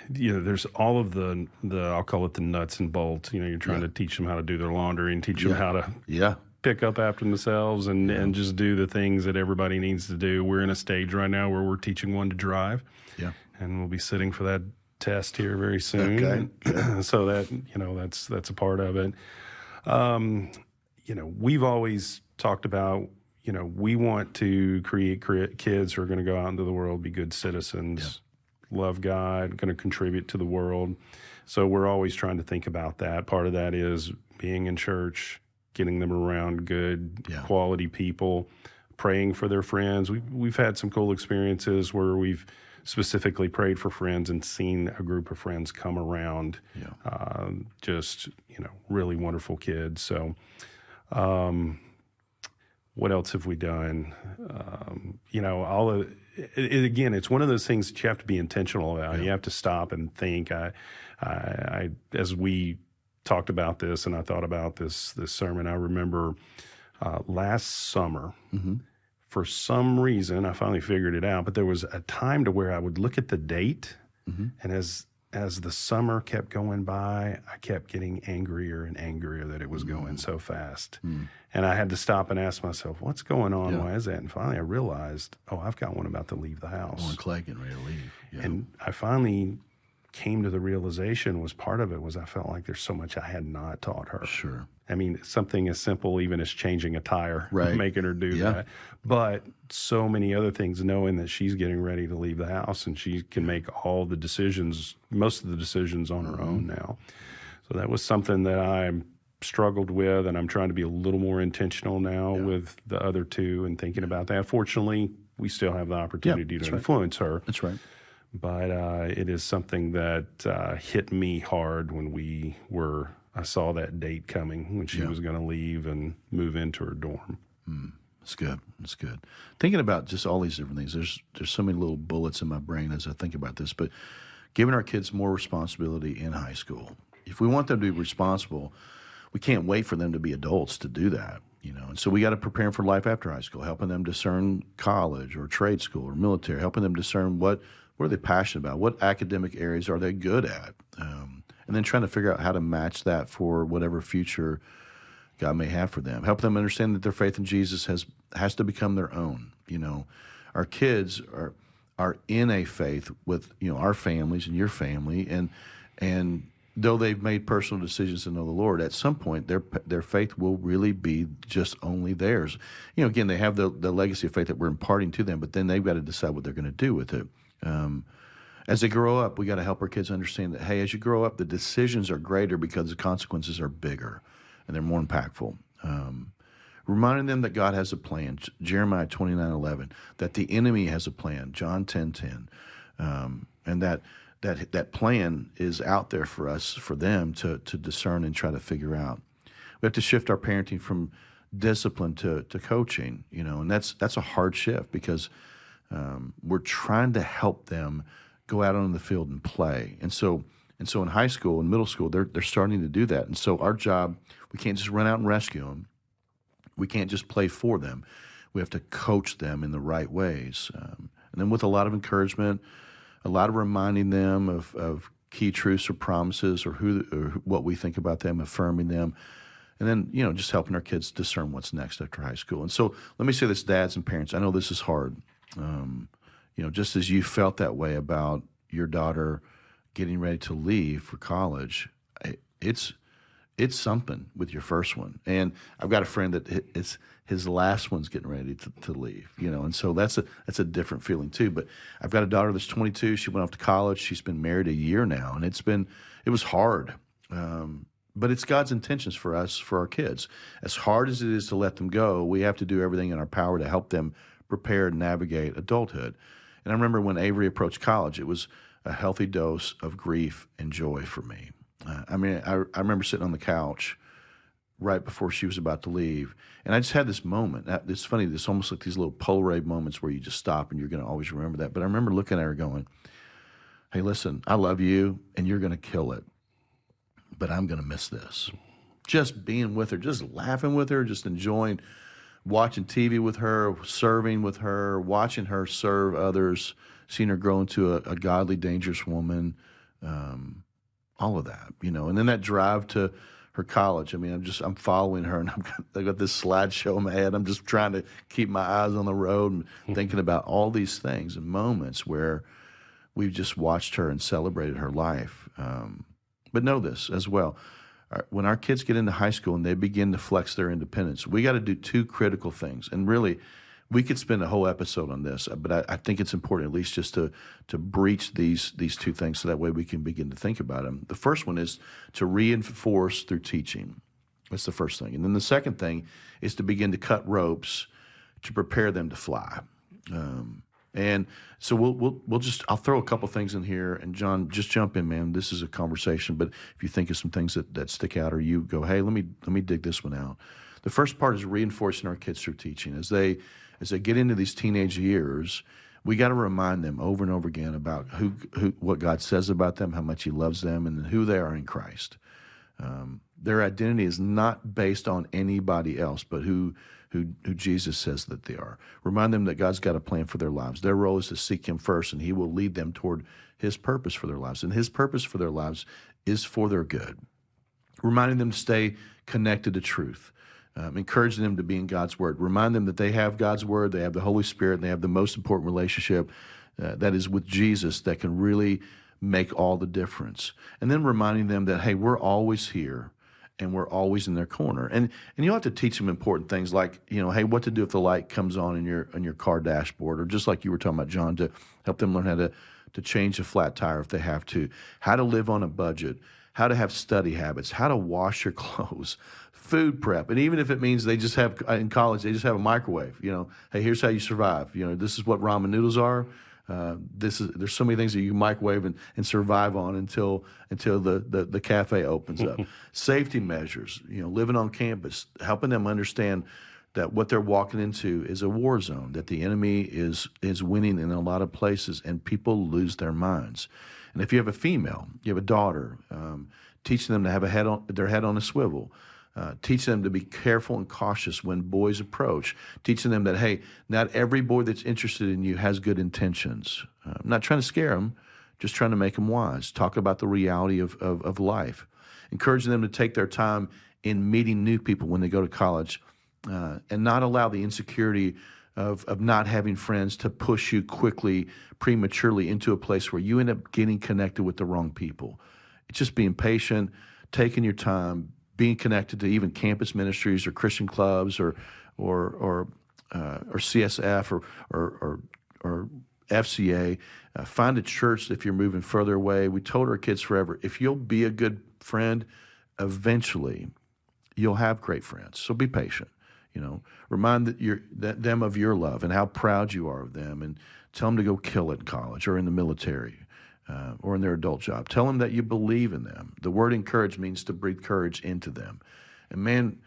there's all of the I'll call it the nuts and bolts. You're trying to teach them how to do their laundry and teach them how to pick up after themselves and just do the things that everybody needs to do. We're in a stage right now where we're teaching one to drive. Yeah. And we'll be sitting for that test here very soon. Okay. So that's a part of it. We've always talked about, we want to create kids who are going to go out into the world, be good citizens, love God, going to contribute to the world. So we're always trying to think about that. Part of that is being in church, getting them around good, quality people, praying for their friends. We've had some cool experiences where we've specifically prayed for friends and seen a group of friends come around. Just, really wonderful kids. So, what else have we done? Again, it's one of those things that you have to be intentional about. You have to stop and think. I as we talked about this and I thought about this sermon, I remember last summer, for some reason, I finally figured it out, but there was a time to where I would look at the date, and as the summer kept going by, I kept getting angrier and angrier that it was going so fast. And I had to stop and ask myself, what's going on? Why is that? And finally I realized, I've got one about to leave the house. One Clay getting ready to leave. Yeah. And I finally came to the realization was part of it was I felt like there's so much I had not taught her. Sure. I mean, something as simple even as changing a tire, making her do that. But so many other things, knowing that she's getting ready to leave the house and she can make all the decisions, most of the decisions on her own now. So that was something that I struggled with, and I'm trying to be a little more intentional now with the other two and thinking about that. Fortunately, we still have the opportunity to influence her. That's right. But it is something that hit me hard when I saw that date coming when she was going to leave and move into her dorm. That's good. That's good. Thinking about just all these different things, there's so many little bullets in my brain as I think about this, but giving our kids more responsibility in high school. If we want them to be responsible, we can't wait for them to be adults to do that. And so we got to prepare them for life after high school, helping them discern college or trade school or military, helping them discern what are they passionate about, what academic areas are they good at, and then trying to figure out how to match that for whatever future God may have for them. Help them understand that their faith in Jesus has to become their own. Our kids are in a faith with our families and your family, and though they've made personal decisions to know the Lord, at some point their faith will really be just only theirs. Again, they have the legacy of faith that we're imparting to them, but then they've got to decide what they're going to do with it. As they grow up, we got to help our kids understand that, hey, as you grow up, the decisions are greater because the consequences are bigger and they're more impactful. Reminding them that God has a plan, Jeremiah 29:11, that the enemy has a plan, John 10:10, and that that plan is out there for us, for them to discern and try to figure out. We have to shift our parenting from discipline to coaching, and that's a hard shift because we're trying to help them go out on the field and play. And so in high school and middle school, they're starting to do that. And so our job, we can't just run out and rescue them. We can't just play for them. We have to coach them in the right ways. And then with a lot of encouragement, a lot of reminding them of key truths or promises or what we think about them, affirming them. And then, just helping our kids discern what's next after high school. And so let me say this, dads and parents, I know this is hard. Just as you felt that way about your daughter getting ready to leave for college, it's something with your first one. And I've got a friend that his last one's getting ready to leave, and so that's a different feeling too. But I've got a daughter that's 22. She went off to college. She's been married a year now, and it was hard. But it's God's intentions for us, for our kids. As hard as it is to let them go, we have to do everything in our power to help them prepare and navigate adulthood. And I remember when Avery approached college, it was a healthy dose of grief and joy for me. I remember sitting on the couch right before she was about to leave, and I just had this moment. It's funny, it's almost like these little Polaroid moments where you just stop and you're going to always remember that. But I remember looking at her going, hey, listen, I love you, and you're going to kill it. But I'm going to miss this. Just being with her, just laughing with her, just enjoying watching TV with her, serving with her, watching her serve others, seeing her grow into a godly, dangerous woman, all of that, And then that drive to her college. I'm following her, and I've got this slideshow in my head. I'm just trying to keep my eyes on the road and thinking about all these things and moments where we've just watched her and celebrated her life. But know this as well. When our kids get into high school and they begin to flex their independence, we got to do two critical things. And really, we could spend a whole episode on this, but I think it's important at least just to breach these two things so that way we can begin to think about them. The first one is to reinforce through teaching. That's the first thing. And then the second thing is to begin to cut ropes to prepare them to fly. And so I'll throw a couple things in here, and John, just jump in, man. This is a conversation, but if you think of some things that stick out, or you go, hey, let me dig this one out. The first part is reinforcing our kids through teaching. As they get into these teenage years, we got to remind them over and over again about what God says about them, how much He loves them, and who they are in Christ. Their identity is not based on anybody else, but who Jesus says that they are. Remind them that God's got a plan for their lives. Their role is to seek Him first, and He will lead them toward His purpose for their lives. And His purpose for their lives is for their good. Reminding them to stay connected to truth. Encouraging them to be in God's Word. Remind them that they have God's Word, they have the Holy Spirit, and they have the most important relationship that is with Jesus that can really make all the difference. And then reminding them that, hey, we're always here, and we're always in their corner. And you'll have to teach them important things like, hey, what to do if the light comes on in your car dashboard, or just like you were talking about, John, to help them learn how to change a flat tire if they have to, how to live on a budget, how to have study habits, how to wash your clothes, food prep. And even if it means they just have, in college, they just have a microwave, hey, here's how you survive. This is what ramen noodles are. There's so many things that you can microwave and survive on until the cafe opens up. Safety measures, living on campus, helping them understand that what they're walking into is a war zone, that the enemy is winning in a lot of places, and people lose their minds. And if you have a female, you have a daughter, teaching them to have their head on a swivel. Teach them to be careful and cautious when boys approach. Teaching them that, hey, not every boy that's interested in you has good intentions. I'm not trying to scare them, just trying to make them wise. Talk about the reality of life. Encouraging them to take their time in meeting new people when they go to college, and not allow the insecurity of not having friends to push you quickly, prematurely into a place where you end up getting connected with the wrong people. It's just being patient, taking your time, being connected to even campus ministries or Christian clubs or CSF or FCA. Find a church if you're moving further away. We told our kids forever, if you'll be a good friend, eventually you'll have great friends. So be patient. Remind them of your love and how proud you are of them, and tell them to go kill it in college or in the military. or in their adult job. Tell them that you believe in them. The word encourage means to breathe courage into them. And man,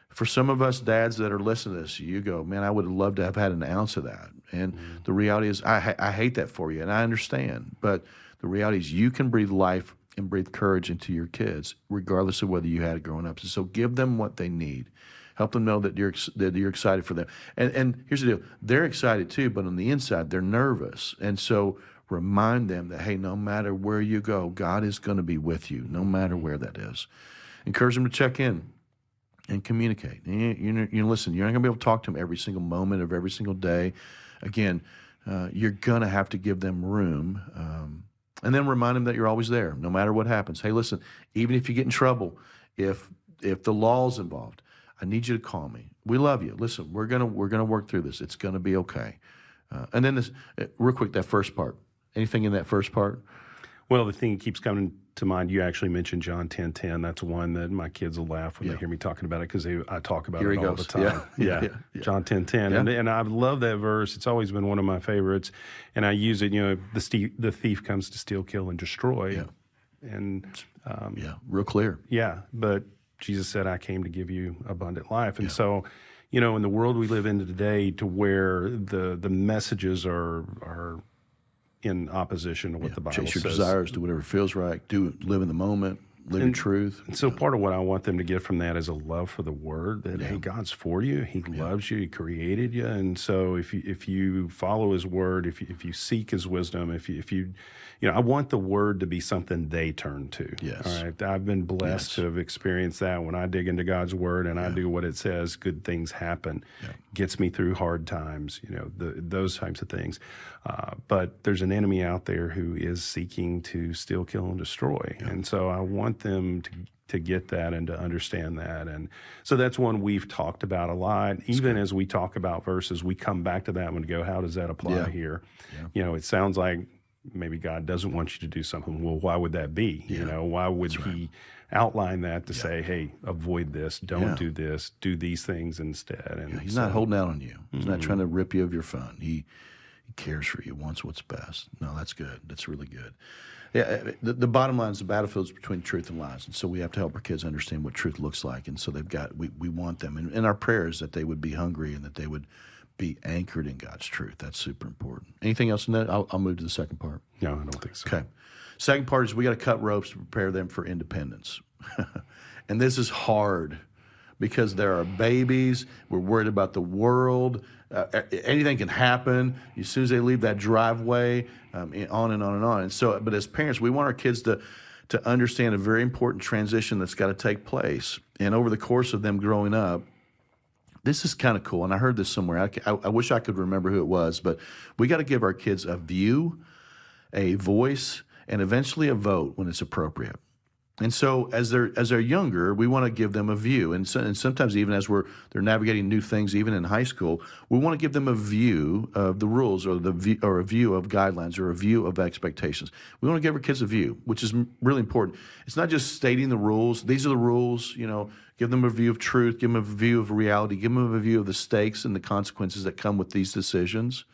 for some of us dads that are listening to this, you go, man, I would have loved to have had an ounce of that. And the reality is, I hate that for you, and I understand. But the reality is, you can breathe life and breathe courage into your kids, regardless of whether you had it growing up. So give them what they need. Help them know that you're excited for them. And here's the deal: they're excited too, but on the inside, they're nervous. And so remind them that, hey, no matter where you go, God is going to be with you, no matter where that is. Encourage them to check in and communicate. You listen, you're not going to be able to talk to them every single moment of every single day. Again, you're going to have to give them room. And then remind them that you're always there, no matter what happens. Hey, listen, even if you get in trouble, if the law's involved, I need you to call me. We love you. Listen, we're gonna work through this. It's gonna be okay. And then this, real quick, that first part. Anything in that first part? Well, the thing that keeps coming to mind, you actually mentioned John 10:10. That's one that my kids will laugh when they hear me talking about it, because I talk about it all the time. Yeah. John 10:10. Yeah. And I love that verse. It's always been one of my favorites. And I use it, the thief comes to steal, kill, and destroy. Yeah. And real clear. Yeah, but Jesus said, I came to give you abundant life. And so, in the world we live in today, to where the messages are in opposition to what the Bible says. Chase your desires, do whatever feels right, live in the moment, live in truth. And so part of what I want them to get from that is a love for the Word, that, hey, God's for you, He loves you, He created you. And so if you follow His Word, if you seek His wisdom, if you I want the Word to be something they turn to. Yes. All right. I've been blessed to have experienced that. When I dig into God's Word and I do what it says, good things happen. Yeah. Gets me through hard times, those types of things. But there's an enemy out there who is seeking to steal, kill, and destroy. Yeah. And so I want them to get that and to understand that. And so that's one we've talked about a lot. Even as we talk about verses, we come back to that one and go, how does that apply here? Yeah. It sounds like maybe God doesn't want you to do something. Well, why would that be? Yeah. Why would He outline that to say, hey, avoid this, don't do this, do these things instead? And He's not holding out on you. He's not trying to rip you of your fun. He cares for you, wants what's best. No, that's good. That's really good. Yeah, the bottom line is the battlefield's between truth and lies, and so we have to help our kids understand what truth looks like. And so we want them, and our prayer is that they would be hungry and that they would be anchored in God's truth. That's super important. Anything else in that? I'll move to the second part. No, I don't think so. Okay. Second part is we got to cut ropes to prepare them for independence. And this is hard because there are babies. We're worried about the world. Anything can happen as soon as they leave that driveway, on and on and on. And so, but as parents, we want our kids to understand a very important transition that's got to take place. And over the course of them growing up, this is kind of cool, and I heard this somewhere. I wish I could remember who it was, but we got to give our kids a view, a voice, and eventually a vote when it's appropriate. And so as they're younger, we want to give them a view, and sometimes even as they're navigating new things, even in high school, we want to give them a view of the rules, or a view of guidelines, or a view of expectations. We want to give our kids a view, which is really important. It's not just stating the rules. These are the rules, Give them a view of truth, give them a view of reality, give them a view of the stakes and the consequences that come with these decisions.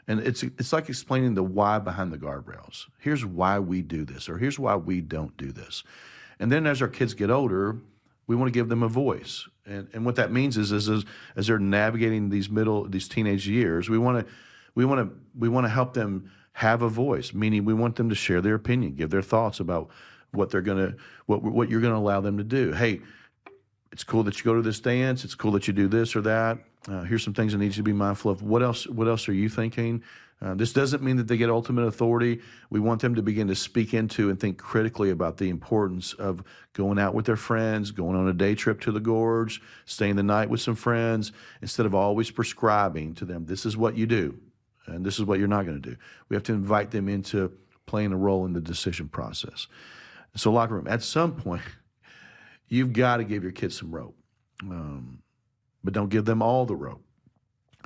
And it's like explaining the why behind the guardrails. Here's why we do this, or here's why we don't do this. And then as our kids get older, we want to give them a voice. And what that means is as they're navigating these teenage years, we want to help them have a voice, meaning we want them to share their opinion, give their thoughts about what you're going to allow them to do. Hey, it's cool that you go to this dance. It's cool that you do this or that. Here's some things I need you to be mindful of. What else are you thinking? This doesn't mean that they get ultimate authority. We want them to begin to speak into and think critically about the importance of going out with their friends, going on a day trip to the gorge, staying the night with some friends, instead of always prescribing to them, this is what you do, and this is what you're not going to do. We have to invite them into playing a role in the decision process. So locker room, at some point, you've got to give your kids some rope, but don't give them all the rope.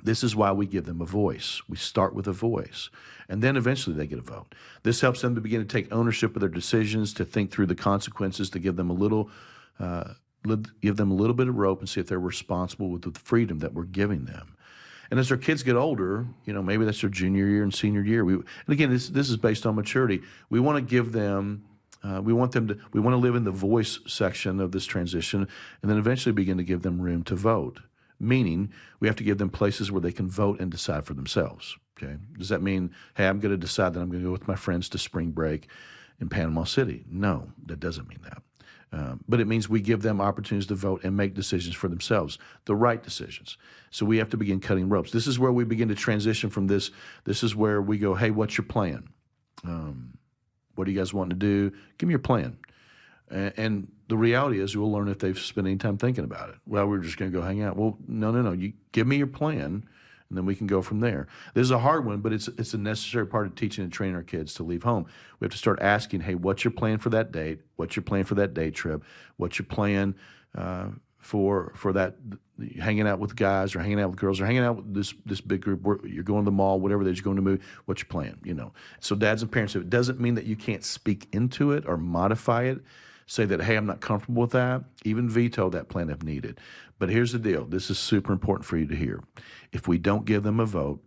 This is why we give them a voice. We start with a voice, and then eventually they get a vote. This helps them to begin to take ownership of their decisions, to think through the consequences, to give them a little bit of rope and see if they're responsible with the freedom that we're giving them. And as our kids get older, maybe that's their junior year and senior year. And again, this is based on maturity. We want to give them, we want to live in the voice section of this transition, and then eventually begin to give them room to vote. Meaning, we have to give them places where they can vote and decide for themselves. Okay, does that mean, hey, I'm going to decide that I'm going to go with my friends to spring break in Panama City? No, that doesn't mean that. But it means we give them opportunities to vote and make decisions for themselves, the right decisions. So we have to begin cutting ropes. This is where we begin to transition from this. This is where we go, hey, what's your plan? What do you guys want to do? Give me your plan. And the reality is we'll learn if they've spent any time thinking about it. Well, we're just going to go hang out. Well, no. You give me your plan, and then we can go from there. This is a hard one, but it's a necessary part of teaching and training our kids to leave home. We have to start asking, hey, what's your plan for that date? What's your plan for that day trip? What's your plan for that hanging out with guys or hanging out with girls or hanging out with this big group? Where you're going to the mall, whatever it is, you're going to move. What's your plan? So dads and parents, it doesn't mean that you can't speak into it or modify it. Say that, hey, I'm not comfortable with that. Even veto that plan if needed. But here's the deal. This is super important for you to hear. If we don't give them a vote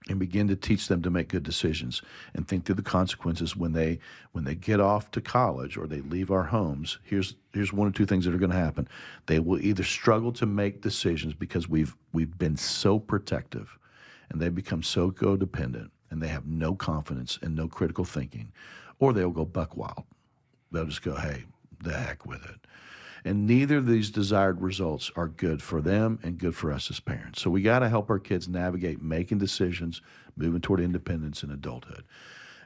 and begin to teach them to make good decisions and think through the consequences when they get off to college or they leave our homes, here's one or two things that are going to happen. They will either struggle to make decisions because we've been so protective, and they become so codependent, and they have no confidence and no critical thinking, or they'll go buck wild. They'll just go, hey, the heck with it. And neither of these desired results are good for them and good for us as parents. So we got to help our kids navigate making decisions, moving toward independence and adulthood.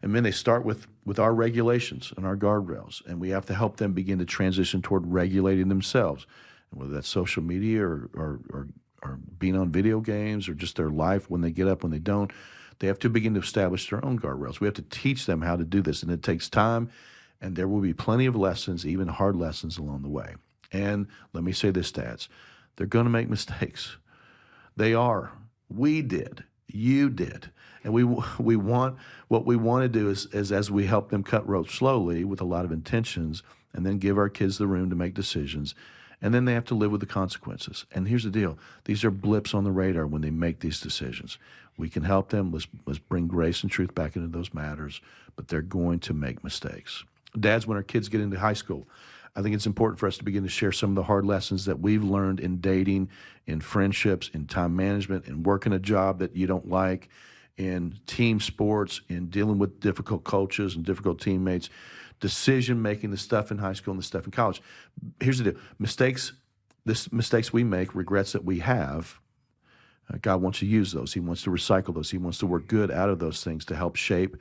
And then they start with our regulations and our guardrails, and we have to help them begin to transition toward regulating themselves, and whether that's social media or being on video games or just their life when they get up, when they don't. They have to begin to establish their own guardrails. We have to teach them how to do this, and it takes time. And there will be plenty of lessons, even hard lessons along the way. And let me say this, dads, they're going to make mistakes. They are. We did. You did. And we want, what we want to do is as we help them cut ropes slowly with a lot of intentions, and then give our kids the room to make decisions, and then they have to live with the consequences. And here's the deal. These are blips on the radar when they make these decisions. We can help them. Let's bring grace and truth back into those matters, but they're going to make mistakes. Dads, when our kids get into high school, I think it's important for us to begin to share some of the hard lessons that we've learned in dating, in friendships, in time management, in working a job that you don't like, in team sports, in dealing with difficult coaches and difficult teammates, decision-making, the stuff in high school and the stuff in college. Here's the deal. Mistakes we make, regrets that we have, God wants to use those. He wants to recycle those. He wants to work good out of those things to help shape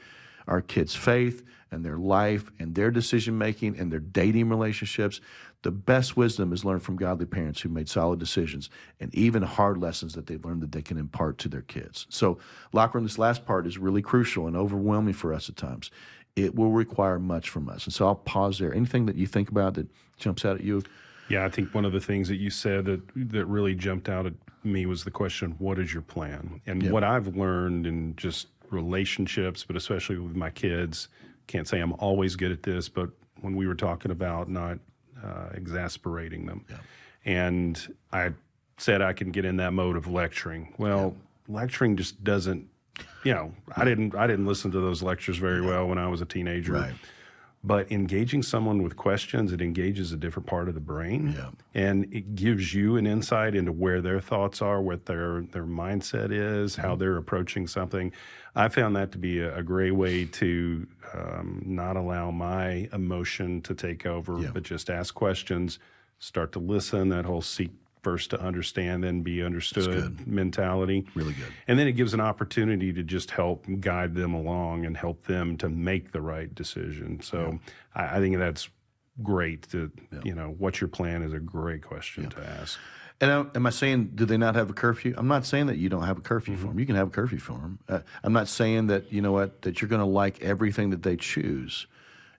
our kids' faith and their life and their decision-making and their dating relationships. The best wisdom is learned from godly parents who made solid decisions and even hard lessons that they've learned that they can impart to their kids. So, Locker Room, this last part is really crucial and overwhelming for us at times. It will require much from us. And so I'll pause there. Anything that you think about that jumps out at you? Yeah, I think one of the things that you said that really jumped out at me was the question, what is your plan? And what I've learned in just relationships, but especially with my kids, can't say I'm always good at this, but when we were talking about not exasperating them, and I said I can get in that mode of lecturing. Well, lecturing just doesn't, I didn't listen to those lectures very well when I was a teenager. Right. But engaging someone with questions, it engages a different part of the brain, and it gives you an insight into where their thoughts are, what their mindset is, how they're approaching something. I found that to be a great way to not allow my emotion to take over, but just ask questions, start to listen, that whole seek first to understand, then be understood mentality. Really good. And then it gives an opportunity to just help guide them along and help them to make the right decision. So I think that's great. What's your plan is a great question to ask. And am I saying, do they not have a curfew? I'm not saying that you don't have a curfew for them. You can have a curfew for them. I'm not saying that, that you're going to like everything that they choose.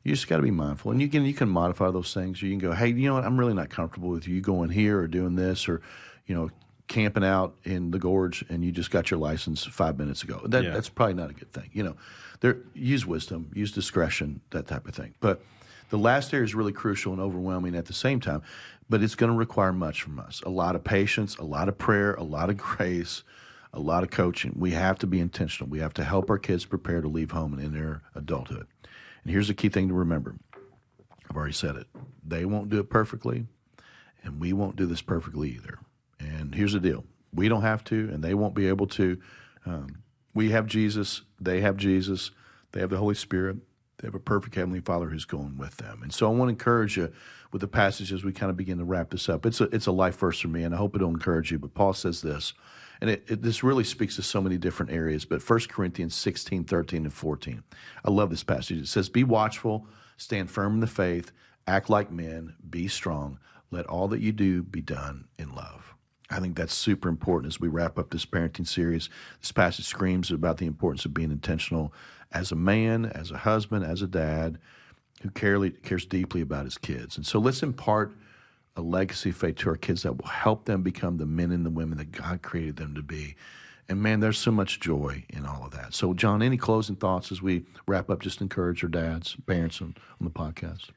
You just got to be mindful. And you can modify those things. You can go, hey, you know what, I'm really not comfortable with you going here or doing this or, camping out in the gorge and you just got your license 5 minutes ago. That's probably not a good thing. Use wisdom, use discretion, that type of thing. But the last area is really crucial and overwhelming at the same time, but it's going to require much from us. A lot of patience, a lot of prayer, a lot of grace, a lot of coaching. We have to be intentional. We have to help our kids prepare to leave home and in their adulthood. And here's the key thing to remember. I've already said it. They won't do it perfectly, and we won't do this perfectly either. And here's the deal. We don't have to, and they won't be able to. We have Jesus. They have Jesus. They have the Holy Spirit. They have a perfect Heavenly Father who's going with them. And so I want to encourage you with the passage as we kind of begin to wrap this up. It's a life verse for me, and I hope it'll encourage you. But Paul says this, and this really speaks to so many different areas. But 1 Corinthians 16, 13, and 14. I love this passage. It says, be watchful, stand firm in the faith, act like men, be strong. Let all that you do be done in love. I think that's super important as we wrap up this parenting series. This passage screams about the importance of being intentional as a man, as a husband, as a dad who cares deeply about his kids. And so let's impart a legacy of faith to our kids that will help them become the men and the women that God created them to be. And man, there's so much joy in all of that. So John, any closing thoughts as we wrap up? Just encourage your dads, parents on the podcast.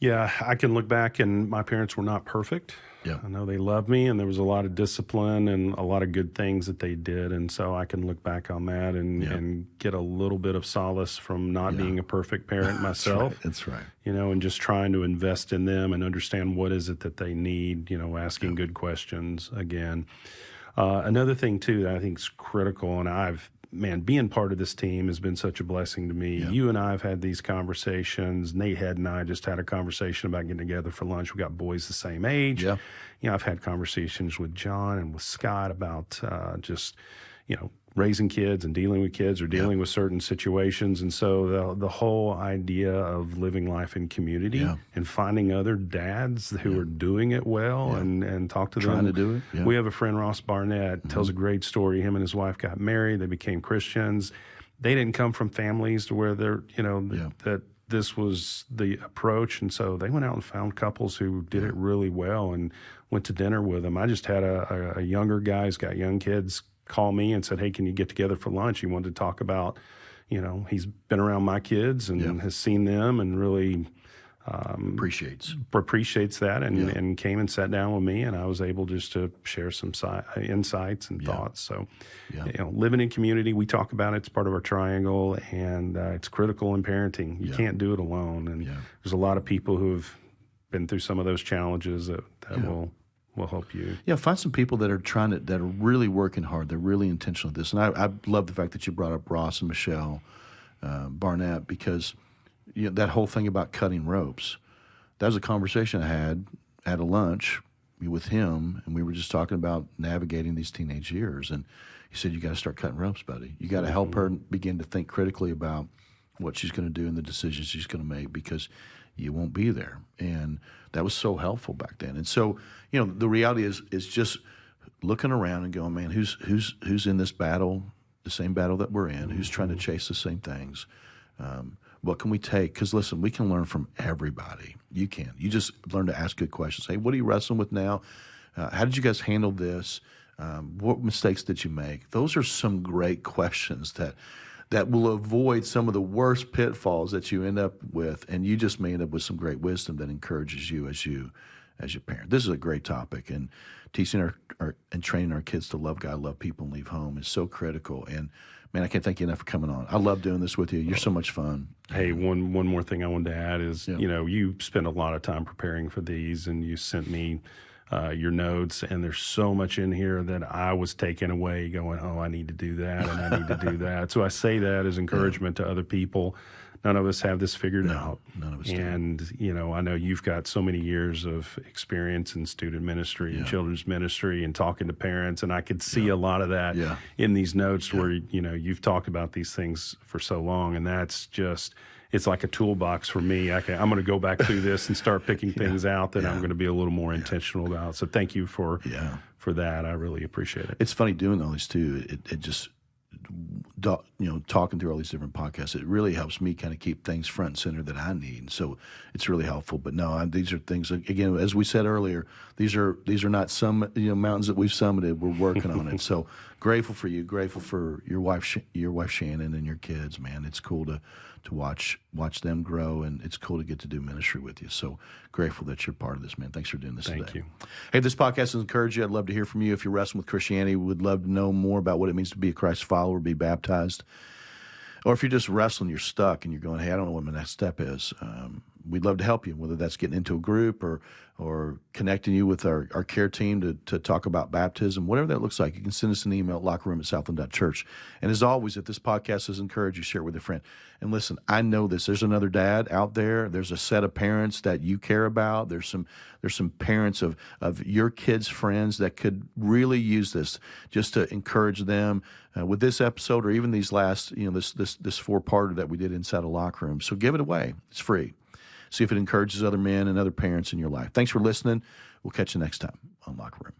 Yeah, I can look back, and my parents were not perfect. Yeah. I know they loved me, and there was a lot of discipline and a lot of good things that they did. And so I can look back on that and get a little bit of solace from not being a perfect parent myself. That's right. You know, and just trying to invest in them and understand what is it that they need, asking good questions again. Another thing, too, that I think is critical, and being part of this team has been such a blessing to me. Yeah. You and I have had these conversations. Nate Head and I just had a conversation about getting together for lunch. We got boys the same age. Yeah. I've had conversations with John and with Scott about raising kids and dealing with kids or dealing with certain situations. And so the whole idea of living life in community and finding other dads who are doing it well and talk to them. Trying to do it. Yeah. We have a friend, Ross Barnett, tells a great story. Him and his wife got married. They became Christians. They didn't come from families to where they're, that this was the approach. And so they went out and found couples who did it really well and went to dinner with them. I just had a younger guy who's got young kids call me and said, hey, can you get together for lunch? He wanted to talk about, he's been around my kids and has seen them and really appreciates that and came and sat down with me, and I was able just to share some insights and thoughts. So, living in community, we talk about it. It's part of our triangle, and it's critical in parenting. You can't do it alone, and there's a lot of people who have been through some of those challenges that will help you. Yeah, find some people that are that are really working hard. They're really intentional with this. And I love the fact that you brought up Ross and Michelle Barnett, because that whole thing about cutting ropes, that was a conversation I had at a lunch with him, and we were just talking about navigating these teenage years. And he said, you got to start cutting ropes, buddy. You got to help her begin to think critically about what she's going to do and the decisions she's going to make, because you won't be there. And that was so helpful back then. And so, the reality is just looking around and going, man, who's in this battle, the same battle that we're in, who's trying to chase the same things. What can we take? Because listen, we can learn from everybody. You can. You just learn to ask good questions. Hey, what are you wrestling with now? How did you guys handle this? What mistakes did you make? Those are some great questions that will avoid some of the worst pitfalls that you end up with, and you just may end up with some great wisdom that encourages you as your parent. This is a great topic, and teaching our and training our kids to love God, love people, and leave home is so critical. And man, I can't thank you enough for coming on. I love doing this with you. You're so much fun. Hey, one more thing I wanted to add is, you spent a lot of time preparing for these, and you sent me your notes, and there's so much in here that I was taken away going, oh, I need to do that, and I need to do that. So I say that as encouragement to other people. None of us have this figured out. None of us do. And, I know you've got so many years of experience in student ministry and children's ministry and talking to parents, and I could see a lot of that in these notes where, you've talked about these things for so long, and that's just, it's like a toolbox for me. I'm going to go back through this and start picking things out that I'm going to be a little more intentional about. So thank you for that. I really appreciate it. It's funny doing all these too. It just, talking through all these different podcasts, it really helps me kind of keep things front and center that I need. So it's really helpful. But no, these are things, again, as we said earlier, these are not some mountains that we've summited. We're working on it. So grateful for you, grateful for your wife Shannon, and your kids. Man, it's cool to watch them grow, and it's cool to get to do ministry with you. So grateful that you're part of this, man. Thanks for doing this today. Thank you. Hey, this podcast has encouraged you. I'd love to hear from you. If you're wrestling with Christianity, we'd love to know more about what it means to be a Christ follower, be baptized. Or if you're just wrestling, you're stuck, and you're going, hey, I don't know what my next step is. We'd love to help you, whether that's getting into a group or connecting you with our care team to talk about baptism, whatever that looks like. You can send us an email at lockerroom@southland.church. And as always, if this podcast has encouraged you, share it with a friend. And listen, I know this. There's another dad out there. There's a set of parents that you care about. There's some parents of your kids' friends that could really use this just to encourage them with this episode, or even these last, this four-parter that we did inside a locker room. So give it away. It's free. See if it encourages other men and other parents in your life. Thanks for listening. We'll catch you next time on Locker Room.